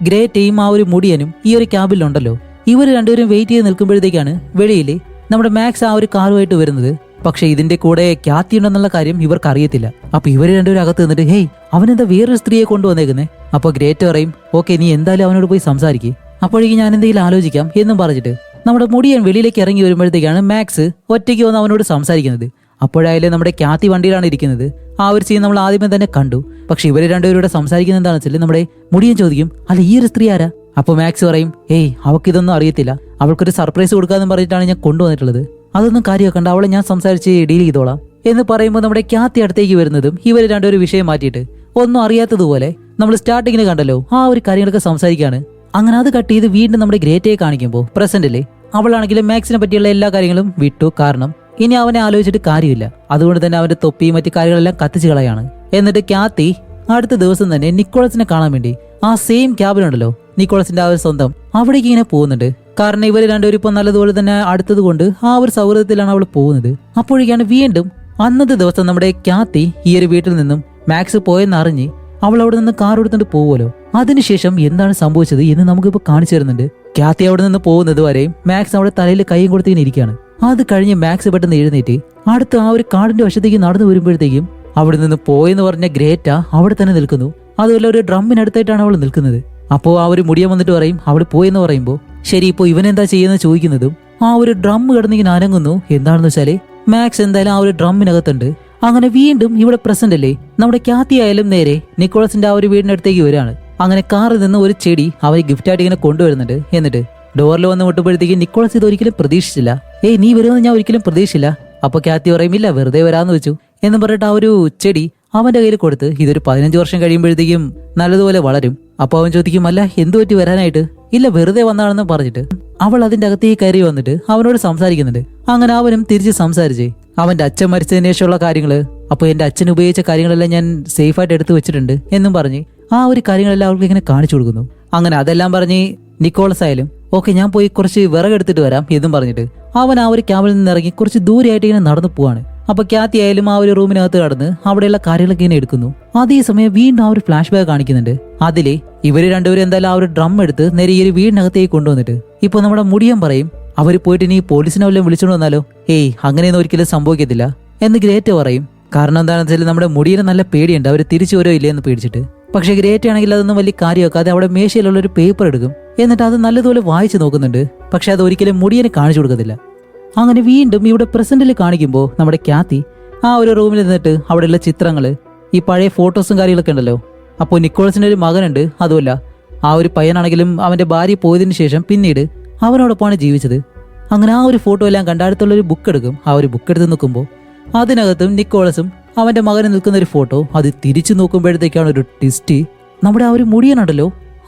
ഗ്രേറ്റയും ആ ഒരു മുടിയനും ഈ ഒരു ക്യാബിലുണ്ടല്ലോ. ഇവർ രണ്ടുപേരും വെയിറ്റ് ചെയ്ത് നിൽക്കുമ്പോഴത്തേക്കാണ് വെളിയിൽ നമ്മുടെ മാക്സ് ആ ഒരു കാറുമായിട്ട് വരുന്നത്. പക്ഷെ ഇതിന്റെ കൂടെ കാത്തി ഉണ്ടെന്നുള്ള കാര്യം ഇവർക്ക് അറിയത്തില്ല. അപ്പൊ ഇവര് രണ്ടുപേരും അകത്ത് നിന്നിട്ട് ഹേയ് അവനെന്താ വേറൊരു സ്ത്രീയെ കൊണ്ടുവന്നേക്കുന്നേ. അപ്പൊ ഗ്രേറ്റ് പറയും ഓക്കെ നീ എന്തായാലും അവനോട് പോയി സംസാരിക്കും, അപ്പോഴേക്കും ഞാൻ എന്തെങ്കിലും ആലോചിക്കാം എന്നും പറഞ്ഞിട്ട് നമ്മുടെ മുടിയൻ വെളിയിലേക്ക് ഇറങ്ങി വരുമ്പോഴത്തേക്കാണ് മാക്സ് ഒറ്റയ്ക്ക് വന്ന് അവനോട് സംസാരിക്കുന്നത്. അപ്പോഴായാലും നമ്മുടെ കാത്തി വണ്ടിയിലാണ് ഇരിക്കുന്നത്. ആ ഒരു സീൻ നമ്മൾ ആദ്യമേ തന്നെ കണ്ടു. പക്ഷെ ഇവര് രണ്ടുപേരുടെ സംസാരിക്കുന്നത് എന്താണെന്ന് വെച്ചാൽ നമ്മുടെ മുടിയൻ ചോദിക്കും അല്ല ഈ ഒരു സ്ത്രീ ആരാ. അപ്പൊ മാക്സ് പറയും ഏയ് അവക്കിതൊന്നും അറിയത്തില്ല, അവൾക്കൊരു സർപ്രൈസ് കൊടുക്കാന്ന് പറഞ്ഞിട്ടാണ് ഞാൻ കൊണ്ടുവന്നിട്ടുള്ളത്, അതൊന്നും കാര്യമാക്കണ്ട, അവളെ ഞാൻ സംസാരിച്ച് ഡീൽ ചെയ്തോളാം എന്ന് പറയുമ്പോൾ നമ്മുടെ കാത്തി അടുത്തേക്ക് വരുന്നതും ഇവർ രണ്ടുപേരും വിഷയം മാറ്റിയിട്ട് ഒന്നും അറിയാത്തതുപോലെ നമ്മൾ സ്റ്റാർട്ടിങ്ങിന് കണ്ടല്ലോ ആ ഒരു കാര്യങ്ങളൊക്കെ സംസാരിക്കാണ്. അങ്ങനെ അത് കട്ട് ചെയ്ത് വീണ്ടും നമ്മുടെ ഗ്രേറ്റയെ കാണിക്കുമ്പോൾ പ്രസന്റില് അവളാണെങ്കിലും മാക്സിനെ പറ്റിയുള്ള എല്ലാ കാര്യങ്ങളും വിട്ടു. കാരണം ഇനി അവനെ ആലോചിച്ചിട്ട് കാര്യമില്ല, അതുകൊണ്ട് തന്നെ അവന്റെ തൊപ്പിയും മറ്റു കാര്യങ്ങളെല്ലാം കത്തിച്ചു കളയാണ്. എന്നിട്ട് കാത്തി അടുത്ത ദിവസം തന്നെ നിക്കോളസിനെ കാണാൻ വേണ്ടി ആ സെയിം ക്യാബിനുണ്ടല്ലോ നിക്കോളസിന്റെ ആ ഒരു സ്വന്തം അവിടേക്ക് ഇങ്ങനെ പോകുന്നുണ്ട്. കാരണം ഇവർ രണ്ടുപേരും ഇപ്പൊ നല്ലതുപോലെ തന്നെ അടുത്തത് കൊണ്ട് ആ ഒരു സൗഹൃദത്തിലാണ് അവൾ പോകുന്നത്. അപ്പോഴേക്കാണ് വീണ്ടും അന്നത്തെ ദിവസം നമ്മുടെ കാത്തി ഈ ഒരു വീട്ടിൽ നിന്നും മാക്സ് പോയെന്ന് അറിഞ്ഞ് അവൾ അവിടെ നിന്ന് കാർ എടുത്തിട്ട് പോകുമല്ലോ. അതിനുശേഷം എന്താണ് സംഭവിച്ചത് എന്ന് നമുക്കിപ്പോ കാണിച്ചു തരുന്നുണ്ട്. കാത്തി അവിടെ നിന്ന് പോകുന്നത് വരെയും മാക്സ് അവിടെ തലയിൽ കൈയും കൊടുത്തിങ്ങനെ ഇരിക്കുകയാണ്. അത് കഴിഞ്ഞ് മാക്സ് പെട്ടെന്ന് എഴുന്നേറ്റ് അടുത്ത ആ ഒരു കാടിന്റെ വശത്തേക്ക് നടന്നു വരുമ്പോഴത്തേക്കും അവിടെ നിന്ന് പോയെന്ന് പറഞ്ഞ ഗ്രേറ്റ അവിടെ തന്നെ നിൽക്കുന്നു. അതുപോലെ ഒരു ഡ്രമ്മിനടുത്തായിട്ടാണ് അവൾ നിൽക്കുന്നത്. അപ്പോ ആ ഒരു മുടിയൻ വന്നിട്ട് പറയും അവൾ പോയെന്ന് പറയുമ്പോൾ ശരി ഇപ്പൊ ഇവനെന്താ ചെയ്യുന്നത് ചോദിക്കുന്നതും ആ ഒരു ഡ്രം കിടന്നിങ്ങനെ അനങ്ങുന്നു. എന്താണെന്ന് വെച്ചാല് മാക്സ് എന്തായാലും ആ ഒരു ഡ്രമ്മിനകത്തുണ്ട്. അങ്ങനെ വീണ്ടും ഇവിടെ പ്രസന്റ് അല്ലേ നമ്മുടെ കാത്തി ആയാലും നേരെ നിക്കോളസിന്റെ ആ ഒരു വീടിനടുത്തേക്ക് വരികയാണ്. അങ്ങനെ കാറിൽ നിന്ന് ഒരു ചെടി അവരെ ഗിഫ്റ്റായിട്ട് ഇങ്ങനെ കൊണ്ടുവരുന്നുണ്ട്. എന്നിട്ട് ഡോറിൽ വന്ന് മുട്ടുമ്പോഴത്തേക്ക് നിക്കോളസ് ഇത് ഒരിക്കലും പ്രതീക്ഷിച്ചില്ല. ഏയ് നീ വരുമെന്ന് ഞാൻ ഒരിക്കലും പ്രതീക്ഷിച്ചില്ല. അപ്പൊ കാത്തി പറയുമില്ല വെറുതെ വരാന്ന് വെച്ചു എന്ന് പറഞ്ഞിട്ട് ആ ഒരു ചെടി അവന്റെ കയ്യിൽ കൊടുത്ത് ഇതൊരു 15 വർഷം കഴിയുമ്പോഴത്തേക്കും നല്ലതുപോലെ വളരും. അപ്പൊ അവൻ ചോദിക്കും അല്ല എന്തു പറ്റി വരാനായിട്ട്. ഇല്ല വെറുതെ വന്നാണെന്ന് പറഞ്ഞിട്ട് അവൾ അതിന്റെ അകത്തേക്ക് കയറി വന്നിട്ട് അവനോട് സംസാരിക്കുന്നുണ്ട്. അങ്ങനെ അവനും തിരിച്ച് സംസാരിച്ചേ അവന്റെ അച്ഛൻ മരിച്ചതിന് ശേഷമുള്ള കാര്യങ്ങള്, അപ്പൊ എന്റെ അച്ഛൻ ഉപയോഗിച്ച കാര്യങ്ങളെല്ലാം ഞാൻ സേഫായിട്ട് എടുത്തു വെച്ചിട്ടുണ്ട് എന്നും പറഞ്ഞ് ആ ഒരു കാര്യങ്ങളെല്ലാം അവൾക്ക് ഇങ്ങനെ കാണിച്ചു കൊടുക്കുന്നു. അങ്ങനെ അതെല്ലാം പറഞ്ഞ് നിക്കോളസ് ആയാലും ഓക്കെ ഞാൻ പോയി കുറച്ച് വിറകെടുത്തിട്ട് വരാം എന്നും പറഞ്ഞിട്ട് അവൻ ആ ഒരു ക്യാബിൽ നിന്ന് ഇറങ്ങി കുറച്ച് ദൂരെയായിട്ട് ഇങ്ങനെ നടന്നു പോവാണ്. അപ്പൊ കാത്തി ആയാലും ആ ഒരു റൂമിനകത്ത് കടന്ന് അവിടെയുള്ള കാര്യങ്ങളൊക്കെ ഇങ്ങനെ എടുക്കുന്നു. അതേസമയം വീണ്ടും ആ ഒരു ഫ്ലാഷ് ബാക്ക് കാണിക്കുന്നുണ്ട്. അതിലെ ഇവര് രണ്ടുപേരും എന്തായാലും ആ ഒരു ഡ്രം എടുത്ത് നേരെ ഈ ഒരു വീടിനകത്തേക്ക് കൊണ്ടുവന്നിട്ട് ഇപ്പൊ നമ്മുടെ മുടിയൻ പറയും അവര് പോയിട്ട് ഇനി പോലീസിനെ വല്ലതും വിളിച്ചോണ്ട് വന്നാലോ. ഏയ് അങ്ങനെയൊന്നും ഒരിക്കലും സംഭവിക്കത്തില്ല എന്ന് ഗ്രേറ്റ് പറയും. കാരണം എന്താണെന്ന് വെച്ചാൽ നമ്മുടെ മുടിയന് നല്ല പേടിയുണ്ട് അവര് തിരിച്ചു വരോ ഇല്ലേ എന്ന് പേടിച്ചിട്ട്. പക്ഷെ ഗ്രേറ്റ് ആണെങ്കിൽ അതൊന്നും വലിയ കാര്യമാക്കാതെ അവിടെ മേശയിലുള്ള ഒരു പേപ്പർ എടുക്കും. എന്നിട്ട് അത് നല്ലതുപോലെ വായിച്ചു നോക്കുന്നുണ്ട്. പക്ഷെ അത് ഒരിക്കലും മുടിയന് കാണിച്ചു കൊടുക്കത്തില്ല. അങ്ങനെ വീണ്ടും ഇവിടെ പ്രസന്റിൽ കാണിക്കുമ്പോൾ നമ്മുടെ കാത്തി ആ ഒരു റൂമിൽ നിന്നിട്ട് അവിടെയുള്ള ചിത്രങ്ങള് ഈ പഴയ ഫോട്ടോസും കാര്യങ്ങളൊക്കെ ഉണ്ടല്ലോ. അപ്പോൾ നിക്കോളസിന് ഒരു മകനുണ്ട്. അതുമല്ല ആ ഒരു പയ്യനാണെങ്കിലും അവന്റെ ഭാര്യ പോയതിനു ശേഷം പിന്നീട് അവനോടൊപ്പമാണ് ജീവിച്ചത്. അങ്ങനെ ആ ഒരു ഫോട്ടോ എല്ലാം കണ്ട അടുത്തുള്ളൊരു ബുക്ക് എടുക്കും. ആ ഒരു ബുക്ക് എടുത്ത് നോക്കുമ്പോൾ അതിനകത്തും നിക്കോളസും അവന്റെ മകന് നിൽക്കുന്ന ഒരു ഫോട്ടോ അത് തിരിച്ചു നോക്കുമ്പോഴത്തേക്കാണ് ഒരു ട്വിസ്റ്റ്. നമ്മുടെ ആ ഒരു മുടിയനുണ്ടല്ലോ,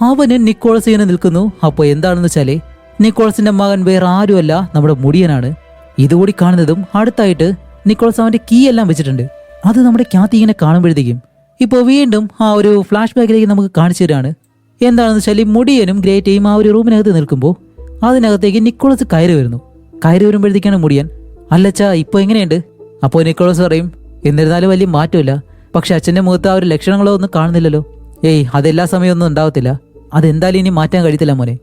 അവന് നിക്കോളസ് ഇങ്ങനെ നിൽക്കുന്നു. അപ്പോൾ എന്താണെന്ന് വെച്ചാല് നിക്കോളസിന്റെ മകൻ വേറെ ആരുമല്ല, നമ്മുടെ മുടിയനാണ്. ഇതുകൂടി കാണുന്നതും അടുത്തായിട്ട് നിക്കോളസ് അവന്റെ കീ എല്ലാം വെച്ചിട്ടുണ്ട്. അത് നമ്മുടെ ക്യാത്തി ഇങ്ങനെ കാണുമ്പോഴത്തേക്കും ഇപ്പോൾ വീണ്ടും ആ ഒരു ഫ്ലാഷ് ബാക്കിലേക്ക് നമുക്ക് കാണിച്ചു തരാണ്. എന്താണെന്ന് വെച്ചാൽ മുടിയനും ഗ്രേറ്റയും ആ ഒരു റൂമിനകത്ത് നിൽക്കുമ്പോൾ അതിനകത്തേക്ക് നിക്കോളസ് കയറി വരുന്നു. കയറി വരുമ്പോഴത്തേക്കാണ് മുടിയൻ, അല്ലച്ചാ ഇപ്പോൾ എങ്ങനെയുണ്ട്? അപ്പോൾ നിക്കോളസ് പറയും, എന്നിരുന്നാലും വലിയ മാറ്റമില്ല, പക്ഷെ അച്ഛൻ്റെ മുഖത്ത് ആ ഒരു ലക്ഷണങ്ങളോ ഒന്നും കാണുന്നില്ലല്ലോ. ഏയ് അതെല്ലാ സമയമൊന്നും ഉണ്ടാവത്തില്ല, അതെന്തായാലും ഇനി മാറ്റാൻ കഴിയത്തില്ല മോനെ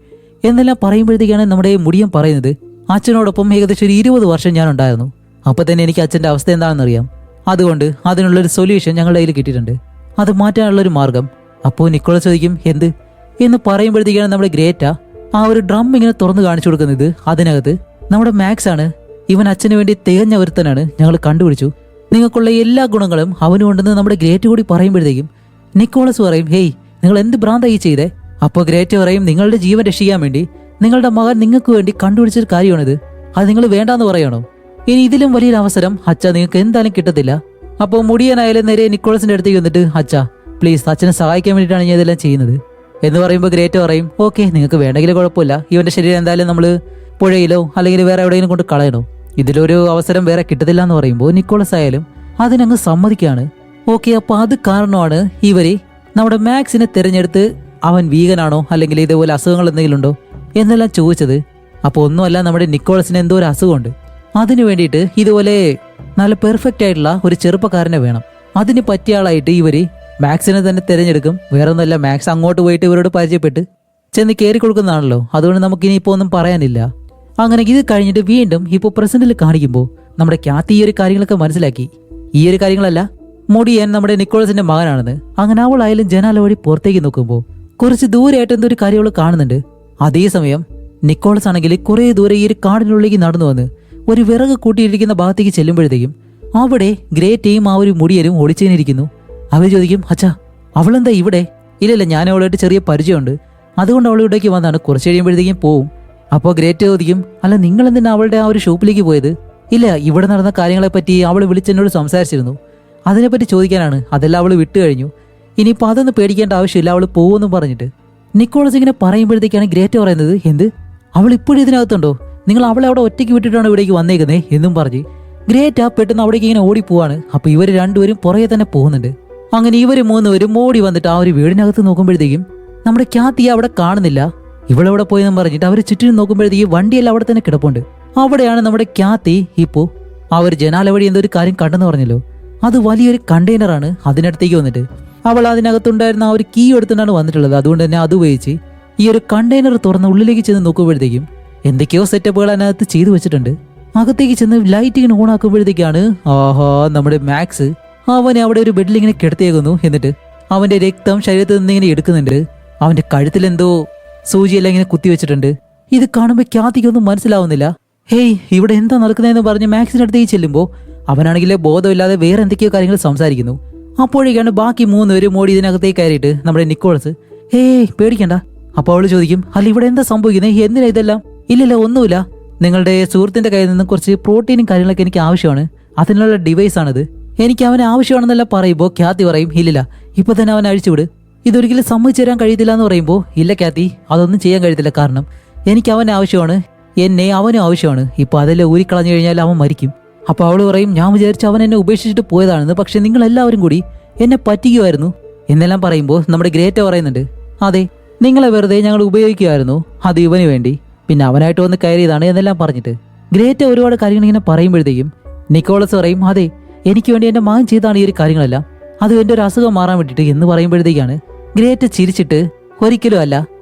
എന്നെല്ലാം പറയുമ്പോഴത്തേക്കാണ് നമ്മുടെ മുടിയൻ പറയുന്നത്, അച്ഛനോടൊപ്പം ഏകദേശം ഒരു 20 വർഷം ഞാൻ ഉണ്ടായിരുന്നു. അപ്പോൾ തന്നെ എനിക്ക് അച്ഛൻ്റെ അവസ്ഥ എന്താണെന്നറിയാം. അതുകൊണ്ട് അതിനുള്ളൊരു സൊല്യൂഷൻ ഞങ്ങളുടെ കയ്യിൽ കിട്ടിയിട്ടുണ്ട്, അത് മാറ്റാനുള്ളൊരു മാർഗം. അപ്പോൾ നിക്കോളസ് ചോദിക്കും എന്ത് എന്ന് പറയുമ്പോഴത്തേക്കാണ് നമ്മുടെ ഗ്രേറ്റ ആ ഒരു ഡ്രം ഇങ്ങനെ തുറന്ന് കാണിച്ചു കൊടുക്കുന്നത്. അതിനകത്ത് നമ്മുടെ മാക്സ് ആണ്. ഇവൻ അച്ഛന് വേണ്ടി തികഞ്ഞ ഒരുത്തനാണ്, ഞങ്ങൾ കണ്ടുപിടിച്ചു, നിങ്ങൾക്കുള്ള എല്ലാ ഗുണങ്ങളും അവനുണ്ടെന്ന് നമ്മുടെ ഗ്രേറ്റ് കൂടി പറയുമ്പോഴത്തേക്കും നിക്കോളസ് പറയും, ഹേയ് നിങ്ങൾ എന്ത് ഭ്രാന്തായി ചെയ്തേ? അപ്പോൾ ഗ്രേറ്റ് പറയും, നിങ്ങളുടെ ജീവൻ രക്ഷിക്കാൻ വേണ്ടി നിങ്ങളുടെ മകൻ നിങ്ങൾക്ക് വേണ്ടി കണ്ടുപിടിച്ചൊരു കാര്യമാണിത്, അത് നിങ്ങൾ വേണ്ടാന്ന് പറയണോ? ഇനി ഇതിലും വലിയൊരു അവസരം അച്ഛ നിങ്ങൾക്ക് എന്തായാലും കിട്ടത്തില്ല. അപ്പോൾ മുടിയനായാലും നേരെ നിക്കോളസിന്റെ അടുത്തേക്ക് വന്നിട്ട്, അച്ഛാ പ്ലീസ് അച്ഛനെ സഹായിക്കാൻ വേണ്ടിയിട്ടാണ് ഞാൻ ഇതെല്ലാം ചെയ്യുന്നത് എന്ന് പറയുമ്പോൾ ഗ്രേറ്റ് പറയും, ഓക്കെ നിങ്ങൾക്ക് വേണ്ടെങ്കിൽ കുഴപ്പമില്ല, ഇവന്റെ ശരീരം എന്തായാലും നമ്മൾ പുഴയിലോ അല്ലെങ്കിൽ വേറെ എവിടെയെങ്കിലും കൊണ്ട് കളയണോ, ഇതിലൊരു അവസരം വേറെ കിട്ടത്തില്ല എന്ന് പറയുമ്പോൾ നിക്കോളസ് ആയാലും അതിനങ്ങ് സമ്മതിക്കാണ്. ഓക്കെ, അപ്പോൾ അത് കാരണമാണ് ഇവര് നമ്മുടെ മാക്സിനെ തിരഞ്ഞെടുത്ത് അവൻ വീഗനാണോ അല്ലെങ്കിൽ ഇതേപോലെ അസുഖങ്ങൾ എന്തെങ്കിലും ഉണ്ടോ എന്നെല്ലാം ചോദിച്ചത്. അപ്പോൾ ഒന്നുമല്ല, നമ്മുടെ നിക്കോളസിന് എന്തോ ഒരു അസുഖമുണ്ട്, അതിനു വേണ്ടിയിട്ട് ഇതുപോലെ നല്ല പെർഫെക്റ്റ് ആയിട്ടുള്ള ഒരു ചെറുപ്പക്കാരനെ വേണം. അതിന് പറ്റിയ ആളായിട്ട് ഇവര് മാക്സിനെ തന്നെ തിരഞ്ഞെടുക്കും. വേറെ ഒന്നുമല്ല, മാക്സ് അങ്ങോട്ട് പോയിട്ട് ഇവരോട് പരിചയപ്പെട്ട് ചെന്ന് കയറി കൊടുക്കുന്നതാണല്ലോ, അതുകൊണ്ട് നമുക്കിനി ഇപ്പോൾ ഒന്നും പറയാനില്ല. അങ്ങനെ ഇത് കഴിഞ്ഞിട്ട് വീണ്ടും ഇപ്പോൾ പ്രസന്റിൽ കാണിക്കുമ്പോൾ നമ്മുടെ ക്യാത്തി ഈ ഒരു കാര്യങ്ങളൊക്കെ മനസ്സിലാക്കി. ഈ ഒരു കാര്യങ്ങളല്ല, മുടിയൻ നമ്മുടെ നിക്കോളസിന്റെ മകനാണെന്ന്. അങ്ങനെ അവളായാലും ജനാല വഴി പുറത്തേക്ക് നോക്കുമ്പോൾ കുറച്ച് ദൂരെയായിട്ട് എന്തൊരു കാര്യം അവൾ കാണുന്നുണ്ട്. അതേസമയം നിക്കോളസ് ആണെങ്കിൽ കുറെ ദൂരെ ഈ ഒരു കാടിനുള്ളിലേക്ക് നടന്നു വന്ന് ഒരു വിറക് കൂട്ടിയിരിക്കുന്ന ഭാഗത്തേക്ക് ചെല്ലുമ്പോഴത്തേക്കും അവിടെ ഗ്രേറ്റയും ആ ഒരു മുടിയനും ഒളിച്ചേനിരിക്കുന്നു. അവർ ചോദിക്കും, അച്ഛാ അവളെന്താ ഇവിടെ? ഇല്ലല്ല, ഞാൻ അവളായിട്ട് ചെറിയ പരിചയമുണ്ട്, അതുകൊണ്ട് അവൾ ഇവിടേക്ക് വന്നാണ്, കുറച്ച് കഴിയുമ്പോഴത്തേക്കും പോവും. അപ്പോൾ ഗ്രേറ്റ് ചോദിക്കും, അല്ല നിങ്ങൾ എന്തിനാ അവളുടെ ആ ഒരു ഷോപ്പിലേക്ക് പോയത്? ഇല്ല, ഇവിടെ നടന്ന കാര്യങ്ങളെപ്പറ്റി അവൾ വിളിച്ചെന്നോട് സംസാരിച്ചിരുന്നു, അതിനെപ്പറ്റി ചോദിക്കാനാണ്, അതെല്ലാം അവൾ വിട്ടു കഴിഞ്ഞു, ഇനിയിപ്പോൾ അതൊന്നും പേടിക്കേണ്ട ആവശ്യമില്ല, അവൾ പോകുമെന്നും പറഞ്ഞിട്ട് നിക്കോളസ് ഇങ്ങനെ പറയുമ്പോഴത്തേക്കാണ് ഗ്രേറ്റ് പറയുന്നത്, എന്ത് അവൾ ഇപ്പോഴും ഇതിനകത്തുണ്ടോ? നിങ്ങൾ അവളെ അവിടെ ഒറ്റയ്ക്ക് വിട്ടിട്ടാണ് ഇവിടേക്ക് വന്നേക്കുന്നേ എന്നും പറഞ്ഞ് ഗ്രേറ്റ് പെട്ടെന്ന് അവിടേക്ക് ഇങ്ങനെ ഓടിപ്പോവാണ്. അപ്പോൾ ഇവർ രണ്ടുപേരും പുറകെ തന്നെ പോകുന്നുണ്ട്. അങ്ങനെ ഇവർ മൂന്നുപേരും ഓടി വന്നിട്ട് ആ ഒരു വീടിനകത്ത് നോക്കുമ്പോഴത്തേക്കും നമ്മുടെ ക്യാത്തിയെ അവിടെ കാണുന്നില്ല. ഇവളെവിടെ പോയെന്നും പറഞ്ഞിട്ട് അവർ ചുറ്റിനും നോക്കുമ്പോഴത്തേക്കും വണ്ടിയെല്ലാം അവിടെ തന്നെ കിടപ്പുണ്ട്. അവിടെയാണ് നമ്മുടെ ക്യാത്തി ഇപ്പോൾ ആ ഒരു ജനാല വഴി എന്തോ ഒരു കാര്യം കണ്ടെന്ന് പറഞ്ഞല്ലോ, അത് വലിയൊരു കണ്ടെയ്നറാണ്. അതിനടുത്തേക്ക് വന്നിട്ട് അവൾ അതിനകത്തുണ്ടായിരുന്ന ആ ഒരു കീ എടുത്തിട്ടാണ് വന്നിട്ടുള്ളത്. അതുകൊണ്ട് തന്നെ അത് ഉപയോഗിച്ച് ഈ ഒരു കണ്ടെയ്നർ തുറന്ന് ഉള്ളിലേക്ക് ചെന്ന് നോക്കുമ്പോഴത്തേക്കും എന്തൊക്കെയോ സെറ്റപ്പുകൾ അതിനകത്ത് ചെയ്തു വെച്ചിട്ടുണ്ട്. അകത്തേക്ക് ചെന്ന് ലൈറ്റ് ഇങ്ങനെ ഓൺ ആക്കുമ്പോഴത്തേക്കാണ് ആഹാ നമ്മുടെ മാക്സ് അവനെ അവിടെ ഒരു ബെഡിൽ ഇങ്ങനെ കിടത്തിയേക്കുന്നു. എന്നിട്ട് അവന്റെ രക്തം ശരീരത്തിൽ നിന്ന് ഇങ്ങനെ എടുക്കുന്നുണ്ട്. അവന്റെ കഴുത്തിലെന്തോ സൂചിയെല്ലാം ഇങ്ങനെ കുത്തി വെച്ചിട്ടുണ്ട്. ഇത് കാണുമ്പോൾ ക്യാത്തിക്കൊന്നും മനസ്സിലാവുന്നില്ല. ഹേയ് ഇവിടെ എന്താ നടക്കുന്നതെന്ന് പറഞ്ഞ് മാക്സിന്റെ അടുത്തേക്ക് ചെല്ലുമ്പോൾ അവനാണെങ്കിലേ ബോധമില്ലാതെ വേറെ എന്തൊക്കെയോ കാര്യങ്ങൾ സംസാരിക്കുന്നു. അപ്പോഴേക്കാണ് ബാക്കി മൂന്നുപേരും മോടി ഇതിനകത്തേക്ക് കയറിയിട്ട് നമ്മുടെ നിക്കോളസ്, ഹേയ് പേടിക്കണ്ട. അപ്പോൾ അവള് ചോദിക്കും, അല്ല ഇവിടെ എന്താ സംഭവിക്കുന്നത്, എന്തിനാ ഇതെല്ലാം? ഇല്ലില്ല ഒന്നുമില്ല, നിങ്ങളുടെ സുഹൃത്തിന്റെ കയ്യിൽ നിന്ന് കുറച്ച് പ്രോട്ടീനും കാര്യങ്ങളൊക്കെ എനിക്ക് ആവശ്യമാണ്, അതിനുള്ള ഡിവൈസ് ആണിത്, എനിക്ക് അവന് ആവശ്യമാണെന്നെല്ലാം പറയുമ്പോൾ ക്യാത്തി പറയും, ഇല്ലില്ല ഇപ്പൊ തന്നെ അവൻ അഴിച്ചുവിട്, ഇതൊരിക്കലും സമ്മതിച്ചു തരാൻ കഴിയത്തില്ല എന്ന് പറയുമ്പോൾ, ഇല്ല ക്യാത്തി അതൊന്നും ചെയ്യാൻ കഴിയത്തില്ല, കാരണം എനിക്ക് അവന് ആവശ്യമാണ്, എന്നെ അവനും ആവശ്യമാണ്, ഇപ്പൊ അതെല്ലാം ഊരിക്കളഞ്ഞു കഴിഞ്ഞാൽ അവൻ മരിക്കും. അപ്പൊ അവള് പറയും, ഞാൻ വിചാരിച്ചു അവൻ എന്നെ ഉപേക്ഷിച്ചിട്ട് പോയതാണെന്ന്, പക്ഷെ നിങ്ങൾ എല്ലാവരും കൂടി എന്നെ പറ്റിക്കുമായിരുന്നു എന്നെല്ലാം പറയുമ്പോൾ നമ്മുടെ ഗ്രേറ്റ പറയുന്നുണ്ട്, അതെ നിങ്ങളെ വെറുതെ ഞങ്ങൾ ഉപയോഗിക്കുമായിരുന്നു, അത് ഇവന് വേണ്ടി, പിന്നെ അവനായിട്ട് വന്ന് കയറിയതാണ് എന്നെല്ലാം പറഞ്ഞിട്ട് ഗ്രേറ്റ ഒരുപാട് കാര്യങ്ങൾ ഇങ്ങനെ പറയുമ്പോഴത്തേക്കും നിക്കോളസ് പറയും, അതെ എനിക്ക് വേണ്ടി എന്റെ മകൻ ചെയ്താണ് ഈ ഒരു കാര്യങ്ങളെല്ലാം, അത് എന്റെ ഒരു അസുഖം മാറാൻ വേണ്ടിയിട്ട് എന്ന് പറയുമ്പോഴത്തേക്കാണ് ഗ്രേറ്റ ചിരിച്ചിട്ട്, ഒരിക്കലും അല്ല.